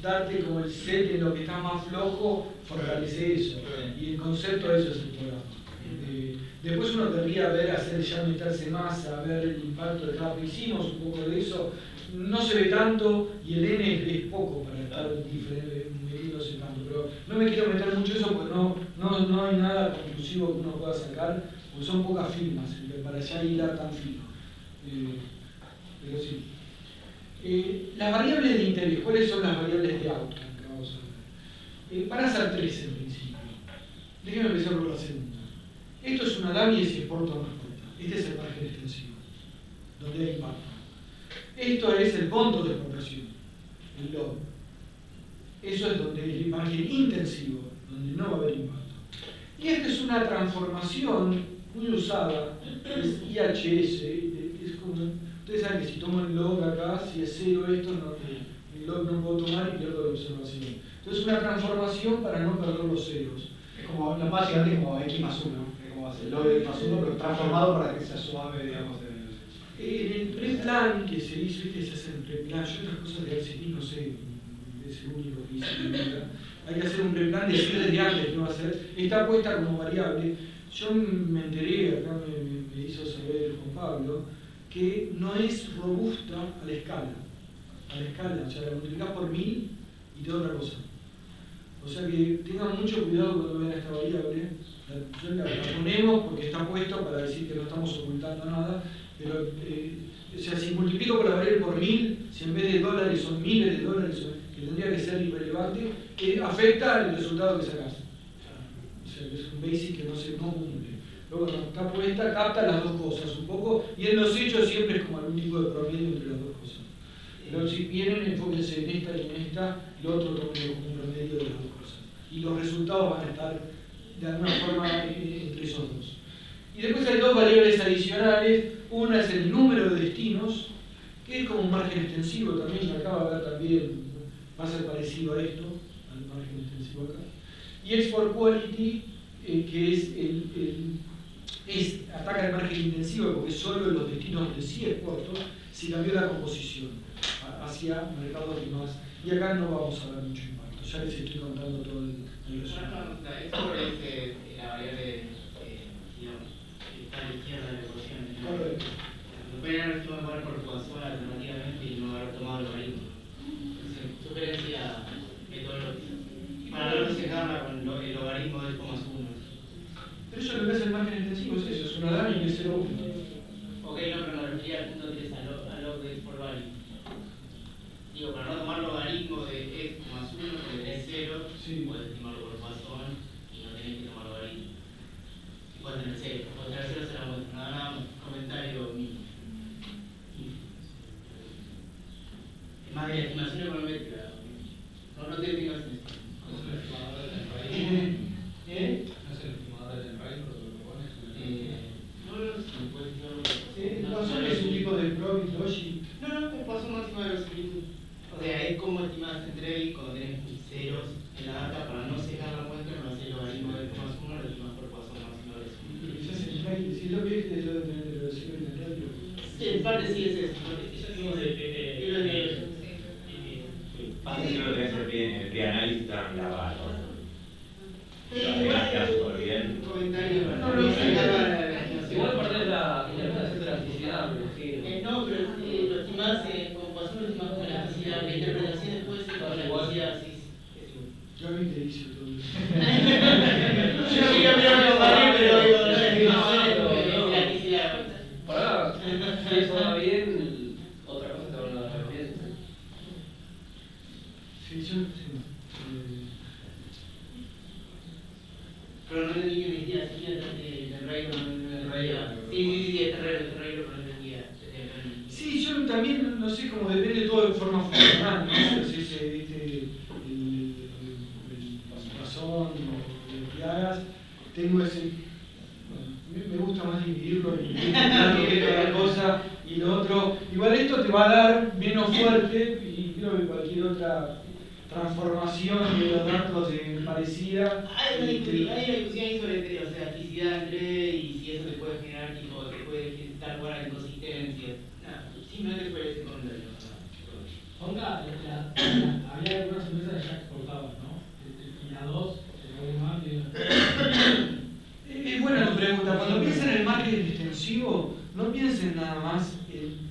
darte como el set en lo que está más flojo, fortalece eso. Y el concepto de eso es el programa. Después uno querría meterse más, a ver el impacto de cada que hicimos, un poco de eso. No se ve tanto y el N es poco para estar metiéndose tanto. Pero no me quiero meter mucho en eso porque no hay nada conclusivo que uno pueda sacar, porque son pocas firmas para ya hilar tan fino. Pero sí. Las variables de interés, ¿cuáles son las variables de outcome que vamos a ver? Van a ser 3 en principio. Déjenme empezar por la segunda. Esto es una DAMI y si exporta o no exporta. Este es el margen extensivo, donde hay impacto. Esto es el punto de exportación, el LOB. Eso es donde es el margen intensivo, donde no va a haber impacto. Y esta es una transformación muy usada, es IHS, es como. Ustedes saben que si tomo el log acá, si es 0 esto, el log no puedo tomar y pierdo la observación. Entonces una transformación para no perder los ceros. Es como la básicamente como X más 1, es como el log de X más 1, pero transformado para que sea suave, digamos. En el pre-plan que se hizo, que se hace en el pre-plan, yo otras cosas de LCD no sé, es el único que hice en mi vida. Hay que hacer un pre-plan, decir desde antes qué va a hacer. Está puesta como variable. Yo me enteré, acá me hizo saber Juan Pablo, que no es robusta a la escala. O sea, la multiplicás por 1000 y te da otra cosa. O sea que tengan mucho cuidado cuando vean esta variable. La ponemos porque está puesto para decir que no estamos ocultando nada, pero o sea, si multiplico por la variable por 1000, si en vez de dólares son miles de dólares, que tendría que ser irrelevante, afecta el resultado que sacás. O sea, que es un basic que no cumple. Luego cuando está puesta, capta las dos cosas un poco, y en los hechos siempre es como algún tipo de promedio entre las dos cosas. Pero si vienen, enfóquense en esta y en esta, lo otro tomen como un promedio de las dos cosas. Y los resultados van a estar de alguna forma entre esos dos. Y después hay dos variables adicionales. Una es el número de destinos, que es como un margen extensivo también, que acá va a haber también, va a ser parecido a esto, al margen extensivo acá. Y export quality, que ataca el margen intensivo porque solo en los destinos donde sí exporto se cambió la composición hacia mercados de más. Y acá no vamos a ver mucho impacto. Ya les estoy contando todo el resultado. Export es la variable digamos, que está a la izquierda de la ecuación. Correcto. Lo pueden haber tomado por ecuación alternativamente y no haber tomado el logaritmo. Sugerencia metodológica. Para no obsesionarla con el logaritmo del coma 1. Pero eso lo que hace el margen intensivo es eso, es una DAMI que es 0,1. Ok, no, pero me refería al punto 3, a log de export value. Digo, para no tomar logaritmo de x más 1, porque tenés 0, sí. Puedes estimarlo por ecuación y no tenés que tomar logaritmo. Puedes tener 0, puedes tener 0 será muestra, nada más, comentario mío. Es más de la estimación econométrica, no te digas eso. Sí, lo que dije es lo de tener el radio. Sí, en parte sí es eso. Pasa que no lo tenés el preanálisis tan grabado. Igual perdés la interpretación de la elasticidad, no, pero lo estimás, como pasó lo estimás con elasticidad, la interpretación después es con elasticidad, sí. Yo vi que hice todo eso. Yo no quería mirar los barrios, pero digo, no, la estimación es elasticidad. Por ahora, si eso va bien, otra cosa te van a dar bien. Sí, yo Pero no entendí que me decía así del reino, no entendía. Sí, este reino, pero no entendía. Sí, yo también, no sé, como depende todo de forma funcional, ¿no? Si es el razón o lo que hagas, tengo ese. Bueno, me gusta más dividirlo y cada cosa y lo otro. Igual esto te va a dar menos fuerte y creo que cualquier otra transformación de los datos parecida. Hay una discusión ahí sobre elasticidad entre y si eso te puede generar tipo, te puede dar lugar a inconsistencias. Simplemente fue ese comentario. Olga, había algunas empresas que ya exportaban, ¿no? Y la dos, es buena tu pregunta. Cuando piensen en el marketing extensivo, no piensen nada más en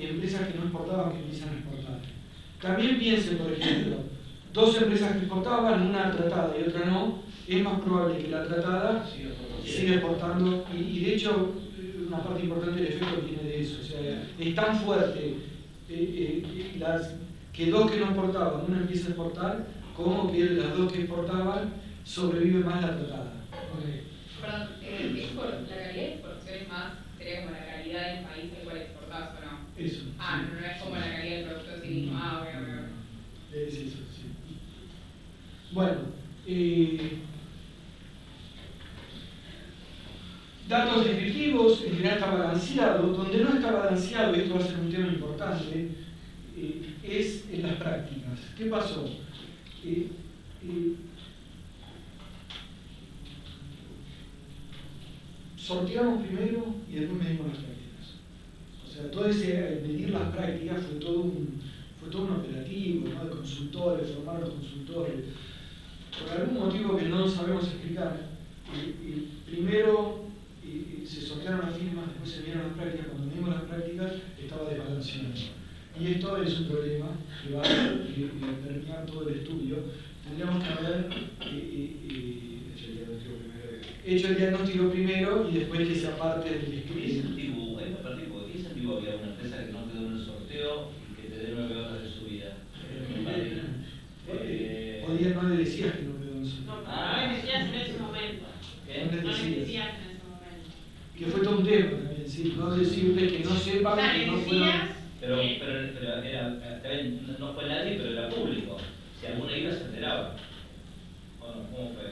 empresas que no exportaban que empiezan a exportar. También piensen, por ejemplo, dos empresas que exportaban, una tratada y otra no, es más probable que la tratada siga exportando y de hecho una parte importante del efecto viene de eso. O sea, es tan fuerte que dos que no exportaban, una empieza a exportar, como que las dos que exportaban sobrevive más la tratada. Perdón, ¿es por la calidad de exportación es más? ¿Sería como la calidad del país al cual exportás o no? Eso. Ah, no es como la calidad del producto en sí mismo. Ah, ok. Es eso, sí. Bueno, datos descriptivos, en general está balanceado. Donde no está balanceado, y esto va a ser un tema importante, es en las prácticas. ¿Qué pasó? Sorteamos primero y después medimos las prácticas. O sea, todo ese medir las prácticas fue todo un operativo, ¿no? De consultores, formar a los consultores. Por algún motivo que no sabemos explicar, primero se sortearon las firmas, después se vieron las prácticas. Cuando medimos las prácticas estaba desbalanceado. Y esto es un problema que va a permear todo el estudio. Tendríamos que haber hecho el diagnóstico primero y después que sea parte del ¿Qué incentivo había una empresa que no quedó en el sorteo y que te dé 9 horas de su vida? Podía no le decías que no quedó en el sorteo. No le decías en ese momento. No le decías en ese momento. Que fue todo un tema también, sí. No decirle que no sepa que no fueron. Pero no fue nadie, pero era público. Si alguno iba se enteraba. Bueno, ¿cómo fue?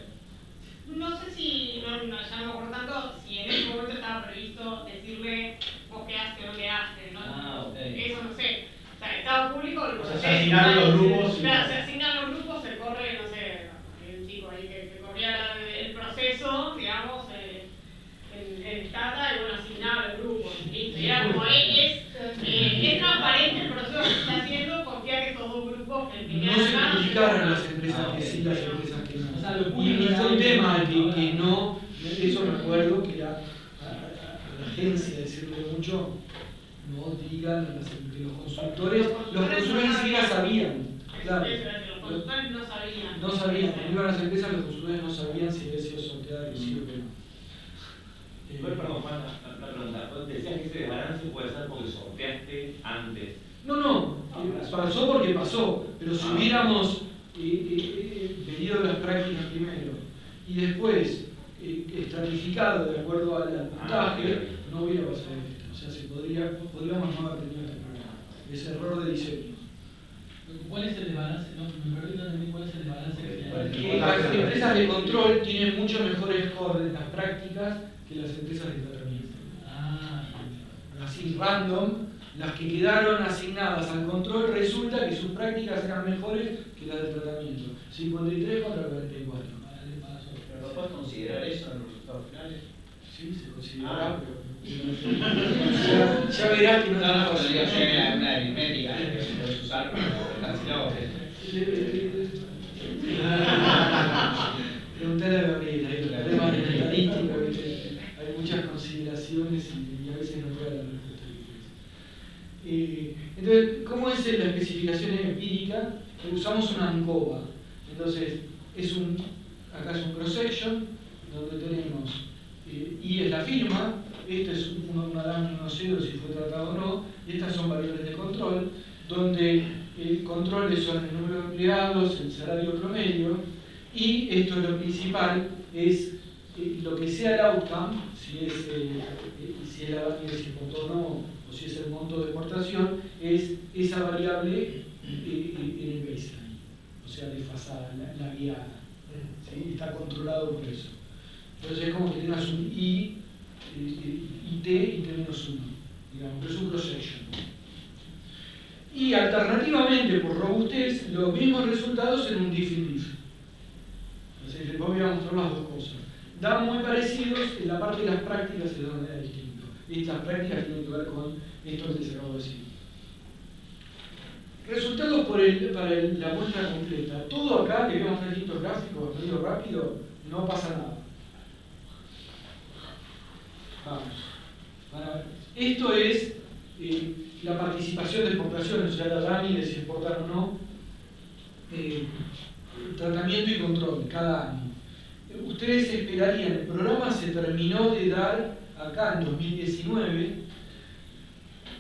No sé si, ya no me acuerdo tanto, si en ese momento estaba previsto decirle vos quedaste o no quedaste, ¿no? Ah, ok. Eso no sé. O sea, estado público, o sea, se asignaron los grupos. Claro, se asignan los grupos, se corre, no sé, el chico ahí que corría el proceso, digamos, en Tata, y bueno, asignaba los grupos. Listo. Y era como, es transparente el proceso que se está haciendo, confía que estos dos grupos que No se publicaron las empresas que sí, las empresas que no. Y fue un tema que no, eso me acuerdo que a la agencia decirle mucho, no digan que los consultores ni siquiera sabían. Claro. Los consultores no sabían. No sabían, cuando iban a las empresas los consultores no sabían si había sido sorteada, que sí o que no. Perdón, Juan, una pregunta. Decías que ese desbalance puede ser porque sorteaste antes. No, pasó porque pasó, pero si hubiéramos pedido las prácticas primero y después estratificado de acuerdo al puntaje, no hubiera pasado esto. O sea, podríamos no haber tenido este problema. Ese error de diseño. ¿Cuál es el desbalance? No, me perdí también cuál es el desbalance que se da. Las empresas de control tienen mucho mejor score en las prácticas que las empresas de tratamiento. Así, random, las que quedaron asignadas al control resulta que sus prácticas eran mejores que las de tratamiento. 53 contra 44. ¿Pero no puedes considerar eso en los resultados finales? Sí, se considerará, pero ya verás que no No, es pero digo, llega una aritmética que puedes usar para calcular. Preguntarle a Gabriela, hay problemas de estadística, hay muchas consideraciones y a veces no puede dar la respuesta que entonces, ¿cómo es la especificación empírica? Usamos una ANCOVA. Entonces, acá es un cross-section, donde tenemos I es la firma, este es una DAMI 1.0 si fue tratado o no, y estas son variables de control, donde el control son el número de empleados, el salario promedio, y esto es lo principal, es lo que sea el outcome, si es la DAMI que se importó o no, o si es el monto de exportación, es esa variable en el baseline, o sea, desfasada, la guiada. ¿Sí? Está controlado por eso. Entonces es como que tengas un IT y T-1, digamos, pero es un cross-section. Y alternativamente, por robustez, los mismos resultados en un diff y diff. Entonces les voy a mostrar las dos cosas. Dan muy parecidos, en la parte de las prácticas es donde era distinto. Estas prácticas tienen que ver con esto que les acabo de decir. Resultados para la muestra completa. Todo acá, que vemos distintos gráficos, medio rápido, no pasa nada. Vamos. Para ver. Esto es la participación de exportaciones, o sea, la DAMI de si exportar o no, tratamiento y control cada año. Ustedes esperarían, el programa se terminó de dar acá en 2019,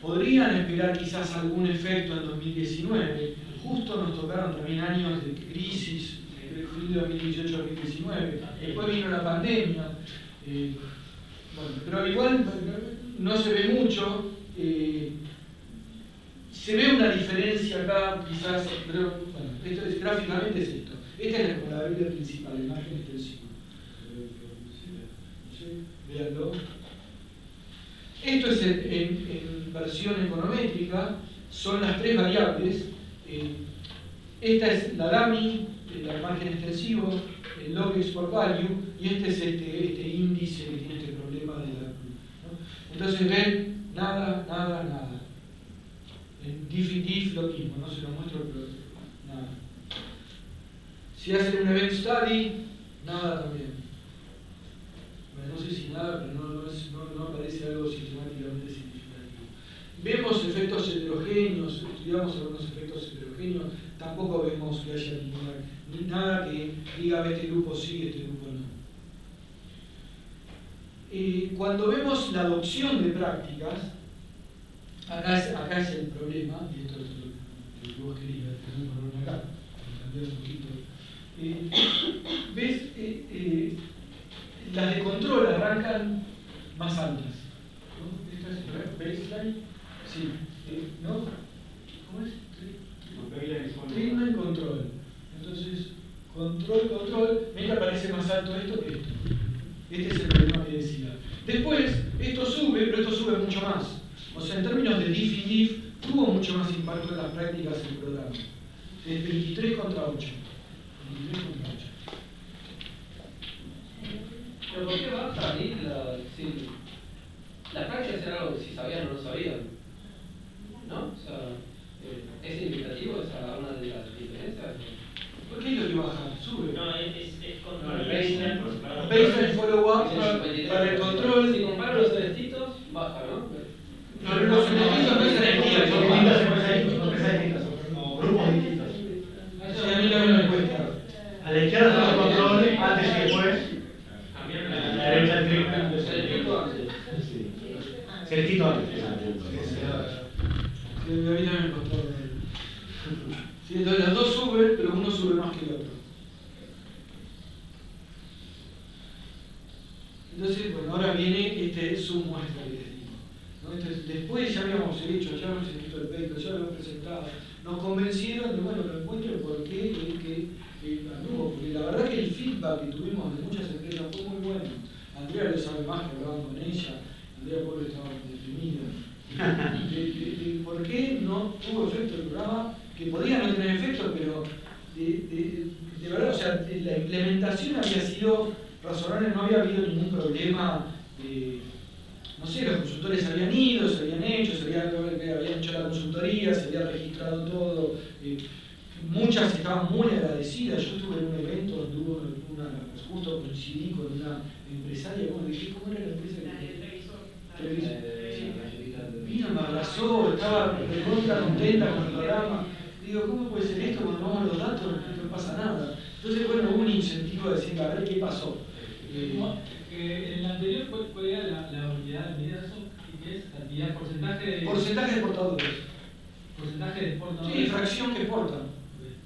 podrían esperar quizás algún efecto en 2019, justo nos tocaron también años de crisis, de 2018-2019, después vino la pandemia, bueno, pero igual no se ve mucho, se ve una diferencia acá, quizás, pero bueno, esto gráficamente es esto. Esta es la variable principal, el margen extensivo. Véanlo. Esto es en versión econométrica, son las tres variables. Esta es la DAMI, el margen extensivo, el log export value, y este es este índice que tiene este problema de la cruz, ¿no? Entonces ven, nada, nada, nada. En diff y diff lo mismo, no se lo muestro, pero nada. Si hacen un event study, nada también. Bueno, no sé si nada, pero no aparece algo sistemáticamente significativo. Vemos efectos heterogéneos, estudiamos algunos efectos heterogéneos, tampoco vemos que haya nada que diga este grupo sí, este grupo no. Cuando vemos la adopción de prácticas, acá es el problema, y esto es lo que vos querías, ponerlo acá, cambiar un poquito. ¿Ves? Las de control arrancan más altas, ¿no? ¿Esta es baseline? Sí. ¿No? ¿Cómo es? Treatment control. Entonces, control, ven que aparece más alto esto que esto. Este es el problema que decía. Después, esto sube, pero esto sube mucho más. O sea, en términos de diff y diff, tuvo mucho más impacto en las prácticas del programa. Es 23 contra 8. 23 contra 8. Pero ¿por qué baja ahí las prácticas eran algo que si sabían o no sabían? ¿No? O sea, ¿es significativo esa una de las diferencias? ¿Por qué es lo que baja? Sube. No, es control. Baseline follow-up para el control. Si comparo los celestitos, baja, ¿no? No, los celestitos empiezan en el día. Como grupos distintos. Sí, a mí también me cuesta. A la izquierda está el control, antes y después. Cambiaron A la la derecha el treatment. Celestito antes. Celestito antes. Sí, a mí también me costó. Sí, entonces las dos suben, pero uno sube más que el otro. Entonces, bueno, ahora viene su muestra que les digo, ¿no? Entonces, después ya habíamos hecho, ya habíamos escrito el paper, ya lo habíamos presentado, nos convencieron de, bueno, lo encuentro por qué es que anduvo, porque la verdad que el feedback que tuvimos de muchas empresas fue muy bueno. Andrea lo sabe más, que hablaban con ella, Andrea pobre estaba deprimida. ¿Por qué no tuvo efecto el programa? Que podía no tener efecto, pero de verdad, o sea, la implementación había sido razonable, no había habido ningún problema no sé, los consultores habían ido, se habían hecho, habían hecho la consultoría, se había registrado todo. Muchas estaban muy agradecidas. Yo estuve en un evento donde justo coincidí con una empresaria, bueno, dije, ¿cómo era la empresa? Vino, me abrazó, estaba recontra contenta con el programa. Digo, ¿cómo puede ser esto? Cuando vamos a los datos no pasa nada. Entonces, bueno, hubo un incentivo de decir, a ver qué pasó. En el anterior, ¿cuál era la unidad de medida de eso? ¿Qué es? ¿Cantidad, porcentaje de...? Porcentaje de exportadores. ¿Porcentaje de exportadores? Sí, fracción que exportan.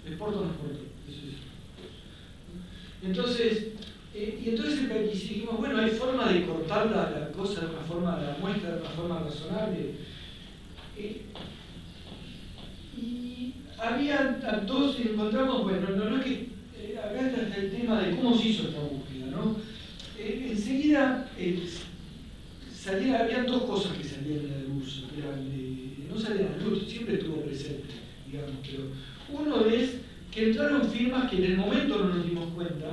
Exporto o no exporto. Eso es. Entonces, dijimos, bueno, hay forma de cortar la cosa de una forma, la muestra de una forma razonable. Y había dos, encontramos, bueno, no es que, acá está el tema de cómo se hizo esta búsqueda, ¿no? Enseguida había dos cosas que salían a la luz, no salían a la luz, siempre estuvo presente, digamos, pero uno es que entraron firmas que en el momento no nos dimos cuenta.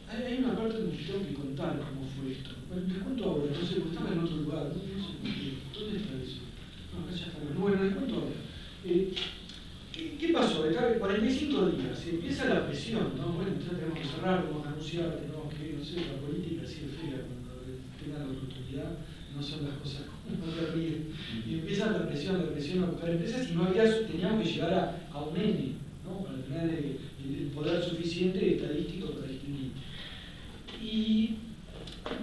Hay una parte que tengo que contar cómo fue esto. Bueno, les cuento ahora, no sé, porque estaba en otro lugar, no sé por qué. ¿Dónde está eso? No, acá ya está. Bueno, les cuento ahora. ¿Qué pasó? De cada 45 días se empieza la presión, ¿no? Bueno, ya tenemos que cerrar, tenemos que anunciar, tenemos que, no sé, la política sigue fría cuando tenga la oportunidad, no son las cosas como que ríen. Y empieza la presión a buscar empresas y no había, teníamos que llegar a un N, ¿no? Para tener el poder suficiente estadístico para distinguir. Y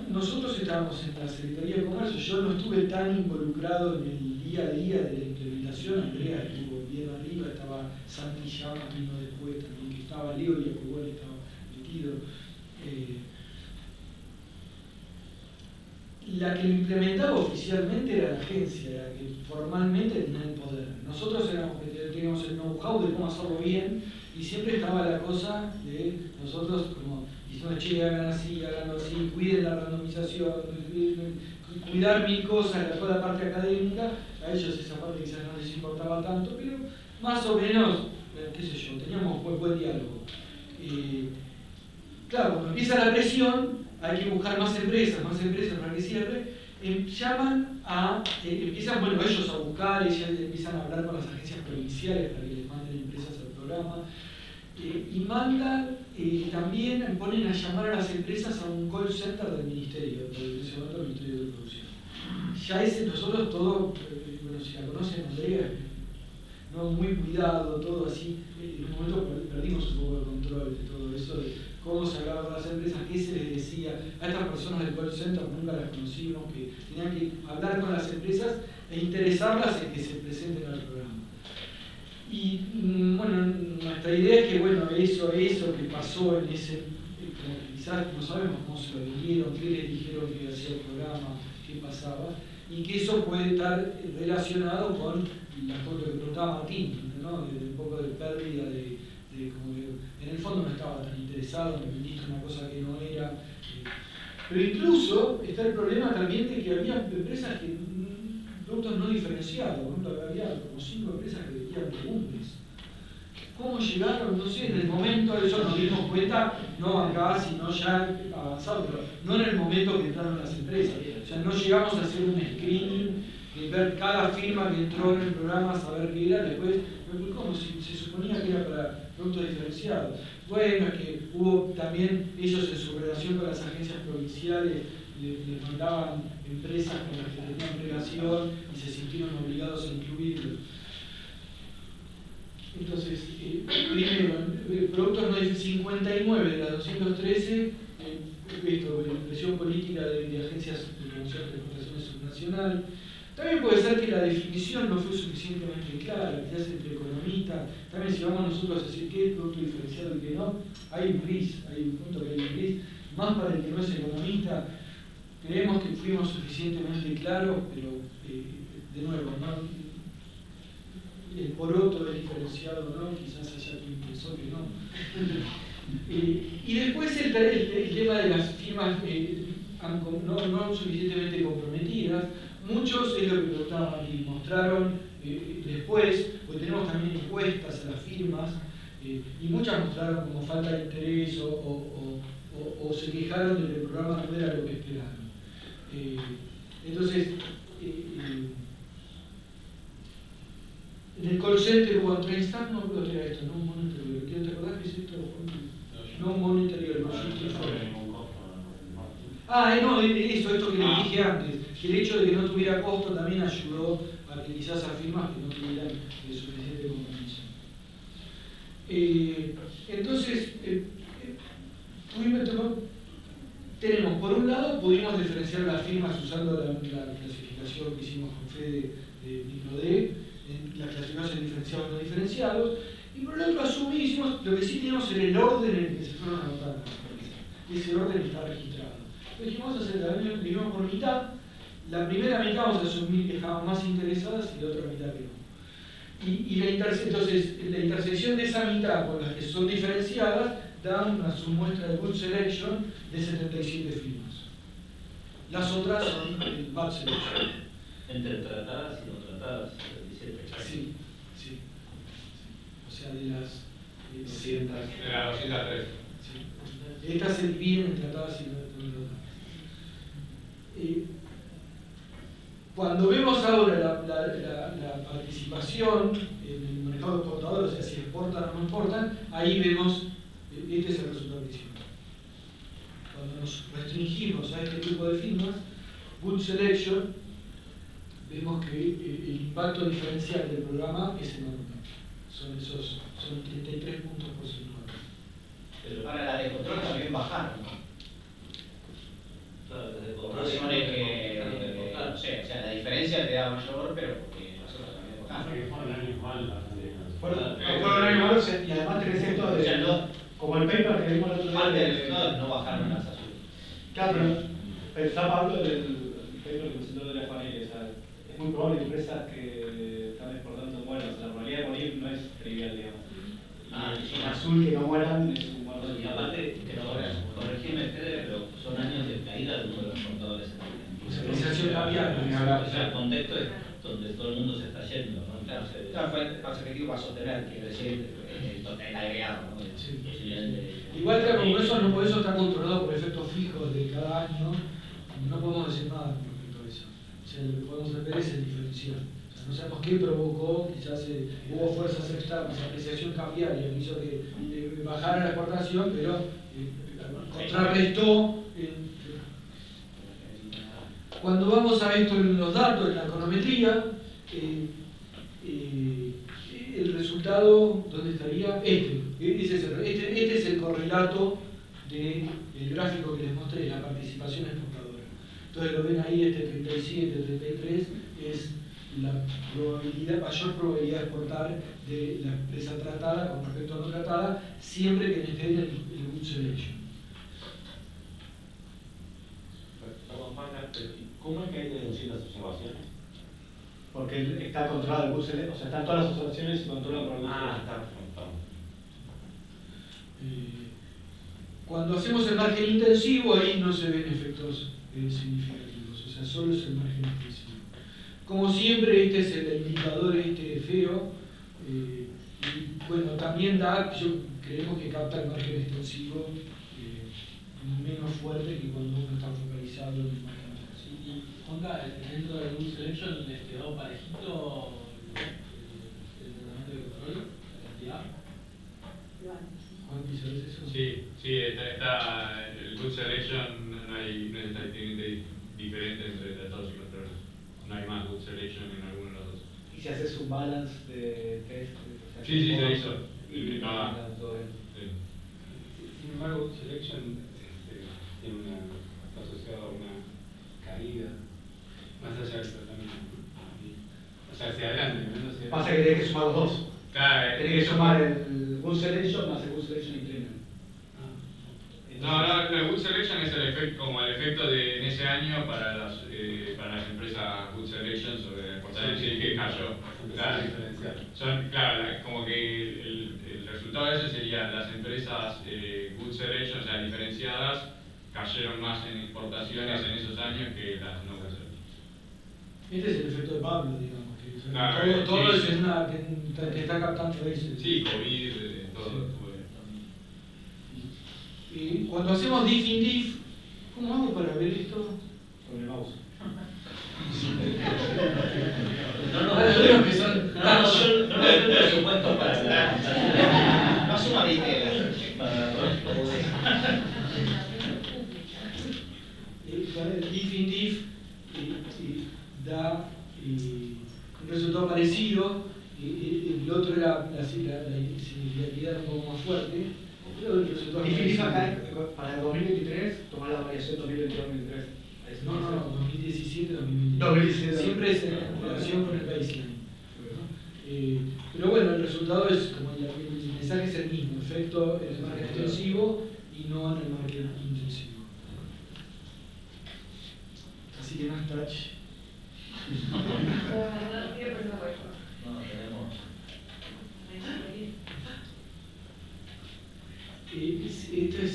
nosotros estábamos en la Secretaría de Comercio, yo no estuve tan involucrado en el día a día de la implementación, Andrea estuvo bien arriba, estaba Santi Llama, vino después también, que estaba Leo y igual estaba metido. La que lo implementaba oficialmente era la agencia, la que formalmente tenía el poder. Nosotros éramos que teníamos el know-how de cómo hacerlo bien y siempre estaba la cosa de nosotros como diciendo, che, hagan así, cuiden la randomización, cuidar mil cosas, toda la parte académica. A ellos esa parte quizás no les importaba tanto, pero más o menos, qué sé yo, teníamos buen diálogo. Claro, cuando empieza la presión, hay que buscar más empresas para que cierre, empiezan, bueno, ellos a buscar, empiezan a hablar con las agencias provinciales para que les manden empresas al programa, y mandan, también ponen a llamar a las empresas a un call center del Ministerio, en ese momento el Ministerio de Producción. Ya nosotros todo, bueno, si la conocen, Andrea, ¿no? Muy cuidado, todo así, en un momento perdimos un poco el control de todo eso, de cómo se hablaban las empresas, qué se les decía. A estas personas del call center nunca las conocimos, que tenían que hablar con las empresas e interesarlas en que se presenten al programa. Y bueno, nuestra idea es que bueno, eso que pasó en ese, quizás no sabemos cómo se lo vendieron, qué les dijeron que hacía el programa, qué pasaba, y que eso puede estar relacionado con la foto que preguntaba Martín, ¿no? Un poco de pérdida de como que en el fondo no estaba tan interesado, me vendiste una cosa que no era. Pero incluso está el problema también de que había empresas que productos no diferenciados, por ejemplo, había como 5 empresas que vendían legumbres. ¿Cómo llegaron? No sé, en el momento de eso nos dimos cuenta, no acá, sino ya avanzado, pero no en el momento que entraron las empresas. O sea, no llegamos a hacer un screening, ver cada firma que entró en el programa, saber qué era, después, ¿cómo? Si se suponía que era para productos diferenciados. Bueno, es que hubo también, ellos en su relación con las agencias provinciales, les mandaban empresas con las que tenían relación y se sintieron obligados a incluirlos. Entonces, primero, productos no 59 de la 213, presión política de agencias de promoción de exportaciones subnacionales. También puede ser que la definición no fue suficientemente clara, quizás entre economistas. También si vamos nosotros a decir qué es producto diferenciado y qué no, hay un gris, hay un punto que hay un gris. Más para el que no es economista, creemos que fuimos suficientemente claros, pero de nuevo, ¿no? El poroto es diferenciado, ¿no? Quizás haya quien pensó que no. Y después el tema de las firmas no suficientemente comprometidas. Muchos, es lo que preguntaban y mostraron después, porque tenemos también encuestas a las firmas, y muchas mostraron como falta de interés o o se quejaron de que el programa no era lo que esperaron. Entonces, en el call center hubo entrevistas, no creo que era esto, no un mono interior. ¿Te acordás que es esto? No un mono interior, no. No, esto que les dije antes, que el hecho de que no tuviera costo también ayudó a que quizás a firmas que no tuvieran suficiente compromiso. Entonces, tenemos, por un lado, pudimos diferenciar las firmas usando la clasificación que hicimos con Fede de micro D, las clasificaciones diferenciados y no diferenciados, y por el otro asumimos, lo que sí teníamos era el orden en el que se fueron anotando. Ese orden está registrado. Entonces dijimos, vamos a hacer la primero por mitad. La primera mitad vamos a asumir que estaban más interesadas y la otra mitad que no. Entonces, la intersección de esa mitad con las que son diferenciadas da una submuestra de good selection de 77 firmas. Las otras son el bad selection. Entre tratadas y no tratadas, 77. Sí. O sea, de las 200. De las 203. Sí. Estas se dividen en tratadas y no tratadas. Cuando vemos ahora la participación en el mercado exportador, o sea, si exportan o no exportan, ahí vemos, este es el resultado que hicimos. Cuando nos restringimos a este tipo de firmas, good selection, vemos que el impacto diferencial del programa es enorme. Son 33 puntos porcentuales. Pero para la de control también bajaron, ¿no? Claro, desde Por razones que, no sé, o sea, la diferencia te da mayor, pero porque nosotros también bajamos. Fueron años malos. Fueron años malos y además tenés esto de, o sea, no, como el paper que vimos el otro día. Parte del resultado no bajaron las azules. Claro, pero pensá, Pablo, del paper que presentó de la familia. O sea, es muy probable que empresas que están exportando mueran. O sea, la probabilidad de morir no es trivial, digamos. Y azul que no mueran es un muerto. Y aparte, que no corregime, Fede, pero son años de caída de uno de los exportadores en el cambiaron. O sea, el contexto es donde todo el mundo se está yendo, ¿no? Claro, fue más efectivo para sostener, quiero decir, el agregado, ¿no? Sí. Sí. Igual que como eso está controlado por efectos fijos de cada año, no podemos decir nada con respecto a eso. O sea, lo que podemos ver es el diferencial. O sea, no sabemos qué provocó, quizás hubo fuerzas externas, apreciación cambiaria que hizo que bajara la exportación, pero contrarrestó. Cuando vamos a esto en los datos, en la econometría, el resultado, ¿dónde estaría? Este es el correlato del gráfico que les mostré, la participación exportadora. Entonces lo ven ahí, 37, 33, es la mayor probabilidad de exportar de la empresa tratada con respecto a no tratada, siempre que esté en el good selection. ¿Cómo es que hay 200 observaciones? Porque está controlado el good selection, o sea, están todas las observaciones y controlan por el good selection. Está. Cuando hacemos el margen intensivo, ahí no se ven efectos significativos, o sea, solo es el margen intensivo. Como siempre, este es el indicador feo, y bueno, también creemos que capta el margen extensivo menos fuerte que cuando uno está focalizado en el margen intensivo. Y Juanca, dentro del good selection, ¿les quedó parejito el tratamiento de control, la cantidad? Sí, está el good selection, no es exactamente diferente entre tratados y controles. No hay más good selection en alguno de los dos. ¿Y si haces un balance de test? Sí, se hizo. Sí. Sin embargo, good selection está asociado a una caída más allá del tratamiento. O sea, hacia adelante. Pasa que tenés que sumar los dos. Claro, tenés que sumar el good selection más el good selection increment. No, el good selection es el efecto de en ese año para las empresas good selection sobre la exportación que cayó. Claro, como que el resultado de eso sería las empresas good selection, o sea, diferenciadas, cayeron más en exportaciones en esos años que las no good selection. Este es el efecto de Pablo, digamos. Que claro, todo sí, es que está captando eso. Sí, COVID, todo. Sí. Cuando hacemos diff in diff, ¿cómo hago para ver esto? Con el mouse. No presupuesto para nada. No suma vitelas. El diff in diff da un resultado parecido. El otro era la significatividad un poco más fuerte. Pero el resultado Diff acá, para el 2023, tomar la variación 2022-2023. No, 2017-2023. 2017. Siempre es en relación con el baseline. Pero bueno, el resultado es como el mensaje es el mismo, efecto en el margen extensivo y no en el margen intensivo. Así que más touch. No, tenemos. Esto es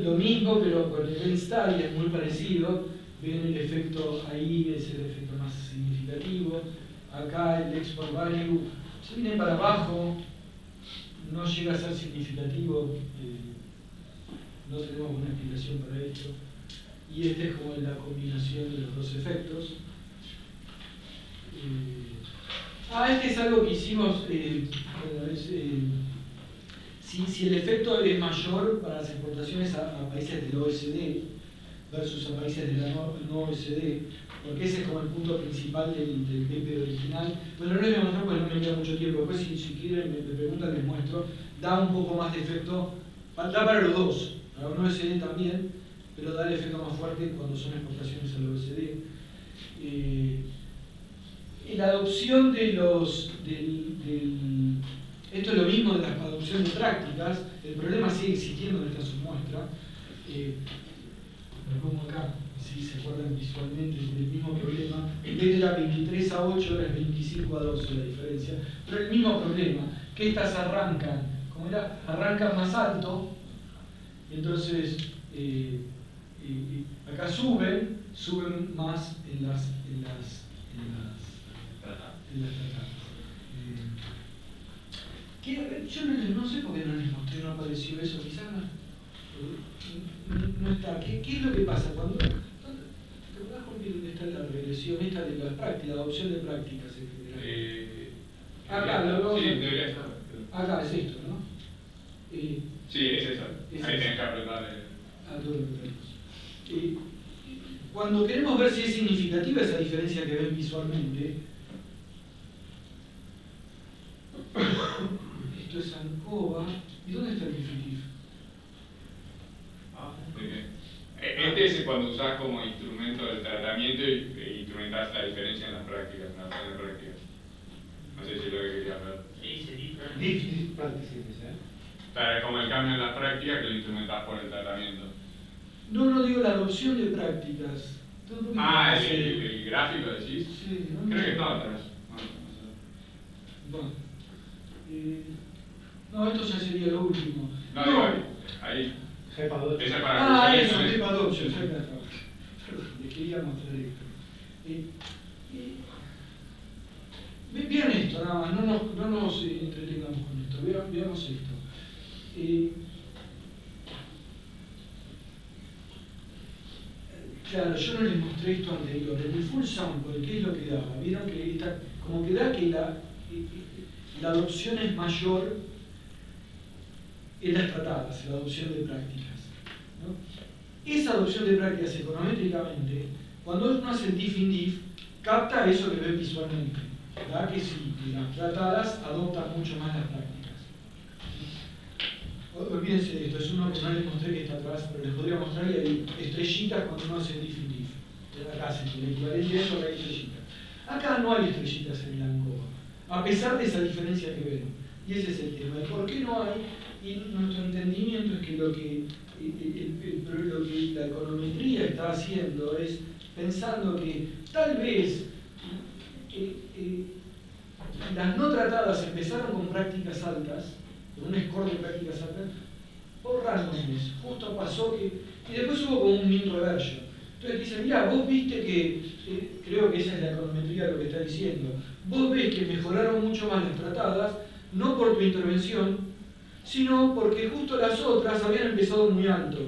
lo mismo, pero con el event study es muy parecido. Ven el efecto ahí, es el efecto más significativo. Acá el export value se viene para abajo, no llega a ser significativo, no tenemos una explicación para esto. Y esta es como la combinación de los dos efectos. Este es algo que hicimos, si el efecto es mayor para las exportaciones a países del OECD versus a países de la no OECD, porque ese es como el punto principal del PP original. Bueno, no les voy a mostrar porque no me queda mucho tiempo, después si quieren me preguntan, les muestro. Da un poco más de efecto, da para los dos, para un OECD también, pero da el efecto más fuerte cuando son exportaciones al OECD. La adopción de esto es lo mismo de la adopción de prácticas, el problema sigue existiendo en esta submuestra. Lo pongo acá, si se acuerdan visualmente del mismo problema. En vez de la 23 a 8, ahora es 25 a 12 la diferencia. Pero el mismo problema, que estas arrancan, como era, arrancan más alto, y entonces acá suben más en las tratadas. Yo no sé por qué no les mostré, no apareció eso, quizás no está. ¿Qué es lo que pasa? ¿Te acordás, Jorge, dónde está la regresión esta de las prácticas, la adopción de prácticas en general? Acá, sí, debería estar. Acá es esto, ¿no? Sí, es eso. Ahí tenés que apretar. Todo lo que tenemos. Cuando queremos ver si es significativa esa diferencia que ven visualmente, esto es ANCOVA. ¿Y dónde está el diff? Muy bien. Este es cuando usás como instrumento del tratamiento e instrumentás la diferencia en las prácticas, en la zona de prácticas. No sé si es lo que querías ver. Diff practices, Claro, es como el cambio en las prácticas que lo instrumentás por el tratamiento. No digo la adopción de prácticas. El gráfico decís. Sí, creo que estaba atrás. Bueno. No, esto ya sería lo último. No, digo ahí. GEPA Esa es para eso, GEPA adoption. Les quería mostrar esto. Vean esto, nada más, no nos entretengamos con esto. Veamos esto. Claro, yo no les mostré esto anterior. En el full sample, ¿qué es lo que daba? Vieron que como que da que la adopción es mayor en las tratadas, la adopción de prácticas, ¿no? Esa adopción de prácticas econométricamente, cuando uno hace el diff in diff, capta eso que ven visualmente, ¿verdad? Que sí, las tratadas adoptan mucho más las prácticas. Olvídense de esto, es uno que no les mostré que está atrás, pero les podría mostrar y hay estrellitas cuando uno hace el diff in diff. Acá se el equivalente a eso, acá hay estrellitas. Acá no hay estrellitas en el ANCOVA, a pesar de esa diferencia que ven. Y ese es el tema. ¿Por qué no hay? Y nuestro entendimiento es que lo que la econometría está haciendo es pensando que tal vez las no tratadas empezaron con prácticas altas, con un score de prácticas altas, por randomness. Justo pasó que... Y después hubo como un mean reversion. Entonces dice, mira, vos viste que, creo que esa es la econometría lo que está diciendo, vos ves que mejoraron mucho más las tratadas, no por tu intervención, sino porque justo las otras habían empezado muy alto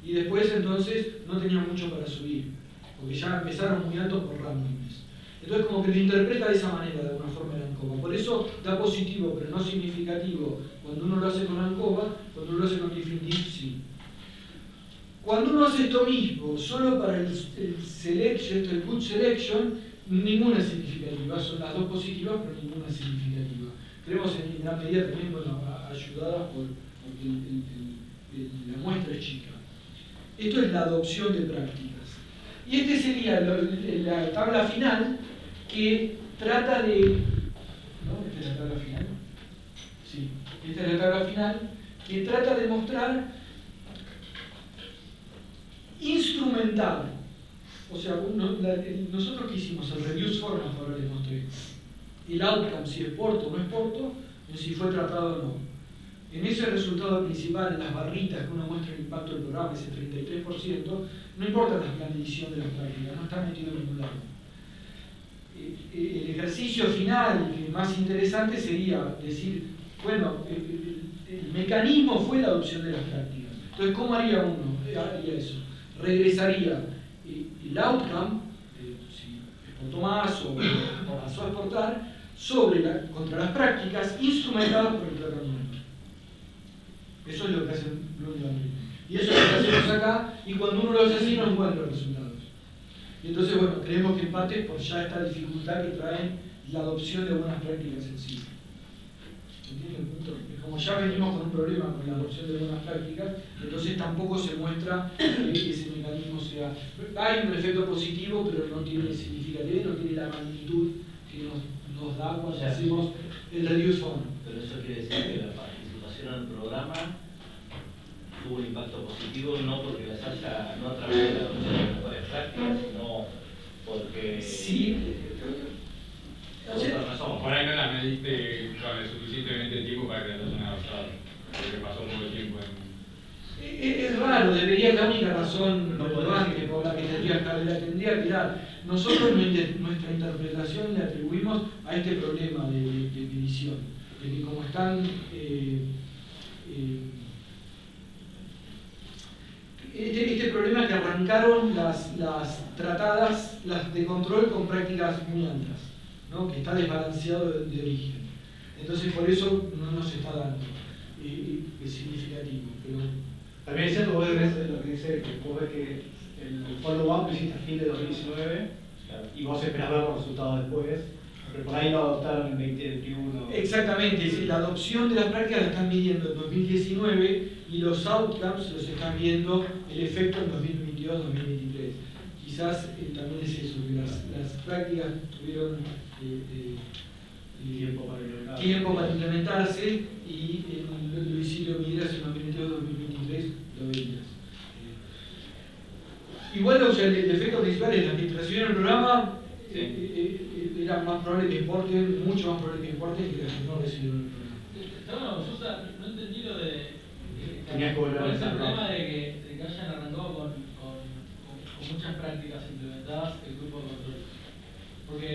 y después entonces no tenían mucho para subir, porque ya empezaron muy alto por randomness. Entonces como que lo interpreta de esa manera, de alguna forma, el ANCOVA. Por eso da positivo, pero no significativo, cuando uno lo hace con ANCOVA, cuando uno lo hace con Diffin Diff, sí. Cuando uno hace esto mismo, solo para el selection, el good selection, ninguna es significativa. Son las dos positivas, pero ninguna es significativa. Creemos en gran medida también, bueno, ayudadas porque la muestra es chica. Esto es la adopción de prácticas. Y este sería la tabla final que trata de... ¿No? ¿Esta es la tabla final? Sí, esta es la tabla final que trata de mostrar instrumental. O sea, nosotros que hicimos el reduce format, ahora les mostré. El outcome, si es porto o no es porto, si fue tratado o no. En ese resultado principal, en las barritas que uno muestra el impacto del programa, ese 33%, no importa la medición de las prácticas, no está metido en ningún lado. El ejercicio final, que más interesante, sería decir, bueno, el mecanismo fue la adopción de las prácticas. Entonces, ¿cómo haría uno? Haría eso. Regresaría el outcome, si exportó más o pasó a exportar, contra las prácticas instrumentadas por el tratamiento. Eso es lo que hace Bloom y Van Ryn. Y eso es lo que hacemos acá, y cuando uno lo hace así no encuentra resultados. Y entonces, bueno, creemos que empate por ya esta dificultad que trae la adopción de buenas prácticas en sí. ¿Entienden el punto? Como ya venimos con un problema con la adopción de buenas prácticas, entonces tampoco se muestra que ese mecanismo sea... Hay un efecto positivo, pero no tiene significatividad, no tiene la magnitud que nos da cuando hacemos el reduce format. Pero eso quiere decir que la participación en el programa tuvo un impacto positivo, no porque las haya, no a través de la adopción de mejores prácticas, sino porque... Sí. Otra razón. Por ahí no la mediste con el suficientemente tiempo para que las hayan adoptado, porque pasó mucho tiempo en... Es raro, debería, la única razón relevante por la que tendría que dar. Nosotros nuestra interpretación le atribuimos a este problema de medición, de que como están este problema que arrancaron las tratadas, las de control con prácticas muy altas, ¿no? Que está desbalanceado de origen. Entonces por eso no nos está dando, es significativo. Pero también es cierto, vos ves lo que dice, que vos ves que el follow-up lo hiciste a fin de 2019 y vos esperás ver los resultados después, pero por ahí lo adoptaron en 2021. Exactamente, la adopción de las prácticas la están midiendo en 2019 y los outcomes los están viendo el efecto en 2022-2023. Quizás también es eso, que las prácticas tuvieron tiempo para implementarse y lo midieras en 2022-2023 lo veías. Igual, o sea, el efecto principal es la administración del programa. Era más probable que exporten, mucho más probable que exporten que las que no recibieron el programa. No, yo no entendí lo de... Tenías que volver a el problema de que hayan arrancado con muchas prácticas implementadas el grupo de control. Porque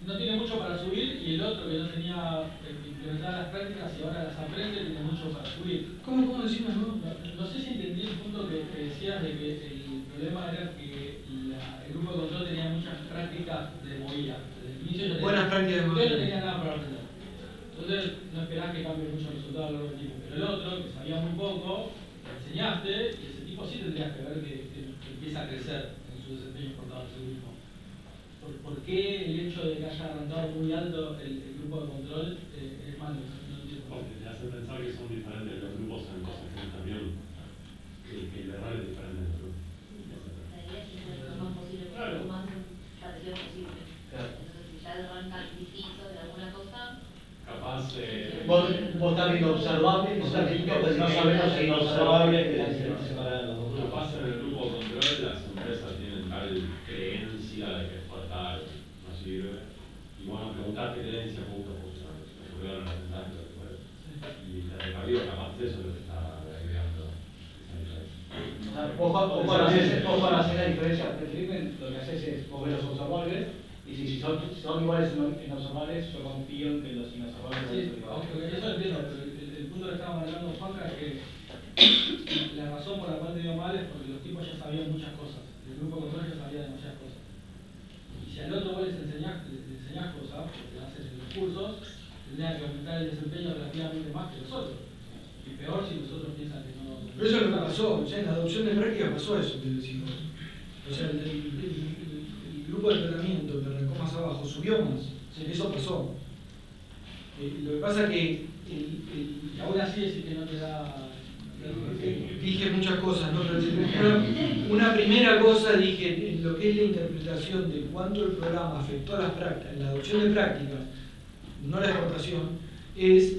no tiene mucho para subir y el otro que no tenía implementadas las prácticas y ahora las aprende tiene mucho para subir. ¿Cómo decimos, no? No sé si entendí el punto que decías de que el problema era que el grupo de control tenía muchas prácticas de movida. Desde el inicio buenas prácticas de movida. No tenía nada para aprender. Entonces no esperás que cambie mucho el resultado a lo largo del tiempo. Pero el otro, que sabía muy poco, le enseñaste y ese tipo sí tendrías que ver que empieza a crecer en su desempeño exportador de ese grupo. ¿Por qué el hecho de que haya arrancado muy alto el grupo de control es malo? No entiendo. Porque te hace pensar que son diferentes los grupos en concepción también, que el error es diferente en los grupos. La idea es que lo más posible, lo más parecido posible. Entonces, si ya arrancan distintos de alguna cosa, capaz... Vos estás viendo observable, vos estás viendo que no sabemos si no observable que la diferencia separada de los dos. Capaz en el grupo de control las empresas tienen tal creencia de que exportar no sirve. Y bueno, preguntar qué creencia justo ocurrieron en el tanto después. Y la recabida capaz de eso es lo que está agregando. Vos para hacer la diferencia, lo que haces es vos ves los observables y si son iguales en observables, yo confío en que los inobservables... Sí, aunque eso lo entiendo, estábamos hablando, Juanca, es que la razón por la cual te dio mal es porque los tipos ya sabían muchas cosas. El grupo de control ya sabía demasiadas cosas. Y si al otro vos les enseñás cosas, porque haces los cursos, tendrían que aumentar el desempeño relativamente más que nosotros. Y peor si nosotros piensan que no. Pero eso es lo que pasó, ya en la adopción de práctica pasó eso que decimos. O sea, el grupo de tratamiento que arrancó más abajo subió más. Eso pasó. Lo que pasa es que aún así decir que no te da. Dije muchas cosas, ¿no? Pero una primera cosa dije en lo que es la interpretación de cuánto el programa afectó a las prácticas, la adopción de prácticas, no la exportación, es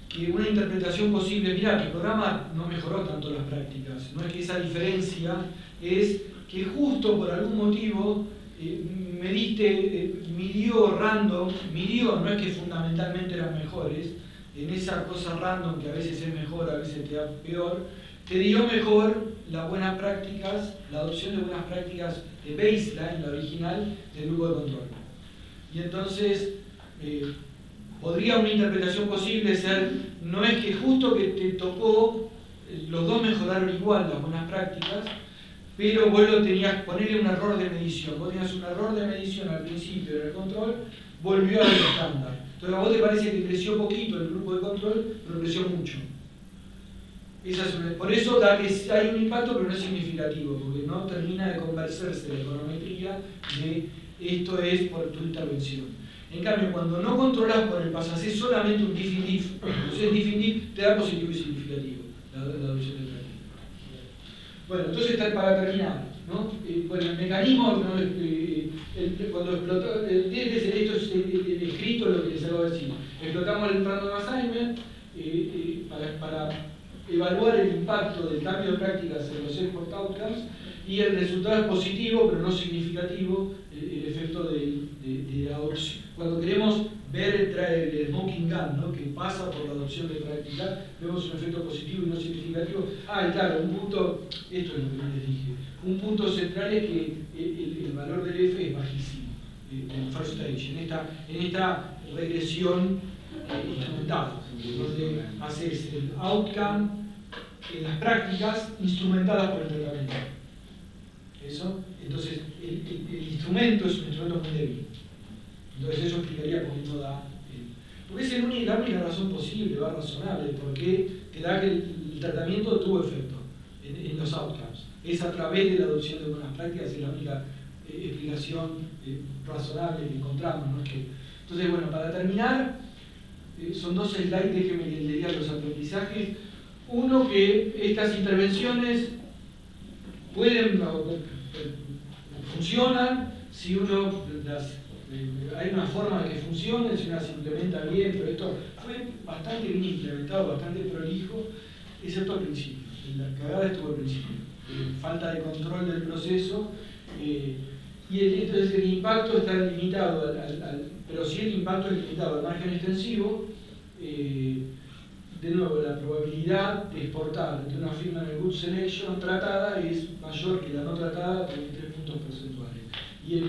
que una interpretación posible, mirá, que el programa no mejoró tanto las prácticas, no es que esa diferencia es que justo por algún motivo midió random, no es que fundamentalmente eran mejores, en esa cosa random que a veces es mejor, a veces te da peor, te dio mejor las buenas prácticas, la adopción de buenas prácticas de baseline, la original, del grupo de control. Y entonces, podría una interpretación posible ser, no es que justo que te tocó, los dos mejoraron igual las buenas prácticas, pero vos lo tenías, ponerle un error de medición, vos tenías un error de medición al principio del control, volvió al estándar. Entonces a vos te parece que creció poquito el grupo de control, pero creció mucho. Por eso da que hay un impacto, pero no es significativo, porque no termina de convencerse la econometría de esto es por tu intervención. En cambio, cuando no controlas por el paso, haces solamente un diff and diff, entonces diff and diff te da positivo y significativo, la adopción de práctica. Bueno, entonces para terminar, ¿no? Bueno, el mecanismo, ¿no? Cuando explotó, tiene que ser esto es escrito lo que les acabo de decir. Explotamos el random assignment para evaluar el impacto del cambio de prácticas en los export outcomes y el resultado es positivo, pero no significativo, el efecto de adopción. Cuando queremos ver el smoking gun, ¿no? Que pasa por la adopción de práctica, vemos un efecto positivo y no significativo. Y claro, un punto, esto es lo que les dije, un punto central es que el valor del F es bajísimo, en el first stage, en esta regresión instrumental, donde haces el outcome en las prácticas instrumentadas por el tratamiento. ¿Eso? Entonces, el instrumento es un instrumento muy débil. Entonces eso explicaría por qué no da. Porque es la única razón posible, razonable, porque te da que el tratamiento tuvo efecto en los outcomes. Es a través de la adopción de buenas prácticas, es la única explicación razonable que encontramos, ¿no? Entonces, bueno, para terminar, son dos slides, déjenme que les diga los aprendizajes. Uno, que estas intervenciones funcionan si uno hay una forma de que funcione, si uno se implementa bien, pero esto fue bastante bien implementado, bastante prolijo, excepto al principio. La cagada estuvo al principio. Falta de control del proceso y entonces el impacto está limitado, pero si el impacto es limitado al margen extensivo, de nuevo, la probabilidad de exportar de una firma en el Good Selection tratada es mayor que la no tratada por 3 puntos porcentuales. Y el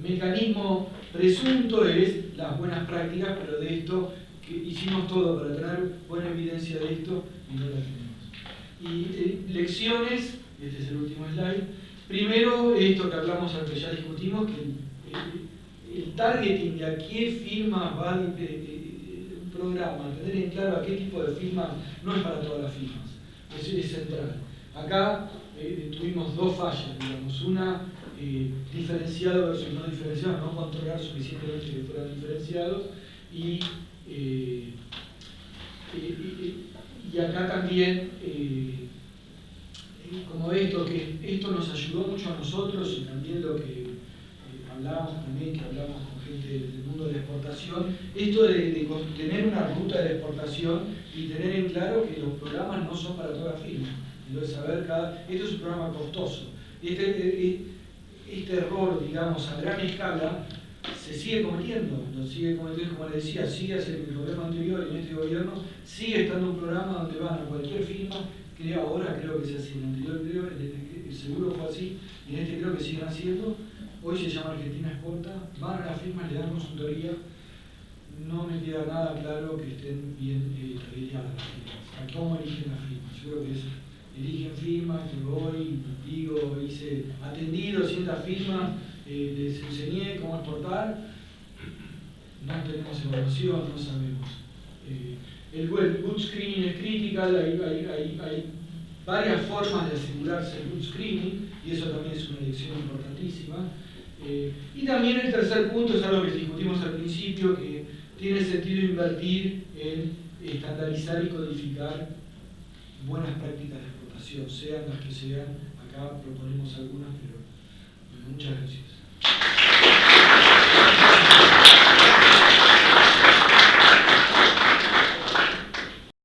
mecanismo presunto es las buenas prácticas, pero de esto, que hicimos todo para tener buena evidencia de esto y no la tenemos. Y lecciones, este es el último slide. Primero, esto que hablamos antes, ya discutimos, que el targeting de a qué firmas va un programa, tener en claro a qué tipo de firmas, no es para todas las firmas, es central. Acá tuvimos dos fallas, digamos, una diferenciado versus no diferenciado, no controlar suficientemente que fueran diferenciados y acá también como esto, que esto nos ayudó mucho a nosotros y también lo que hablamos también, que hablamos con gente del mundo de la exportación, esto de tener una ruta de la exportación y tener en claro que los programas no son para toda firma. Entonces, saber esto es un programa costoso. Este error, digamos, a gran escala, se sigue cometiendo, como les decía, sigue en el gobierno anterior y en este gobierno, sigue estando un programa donde van a cualquier firma, que ahora creo que se hace, en el anterior seguro fue así, y en este creo que siguen haciendo, hoy se llama Argentina Exporta, van a las firmas, le dan consultoría, no me queda nada claro que estén bien targeteadas las firmas. cómo eligen la firma. Yo creo que eligen firmas, que voy, digo, hice atendido ciertas firmas, les enseñé cómo exportar, no tenemos evaluación, no sabemos. El good screening es critical, hay varias formas de asegurarse el good screening, y eso también es una lección importantísima. Y también el tercer punto es algo que discutimos al principio, que tiene sentido invertir en estandarizar y codificar buenas prácticas de exportación, sean las que sean. Acá proponemos algunas, pero muchas gracias.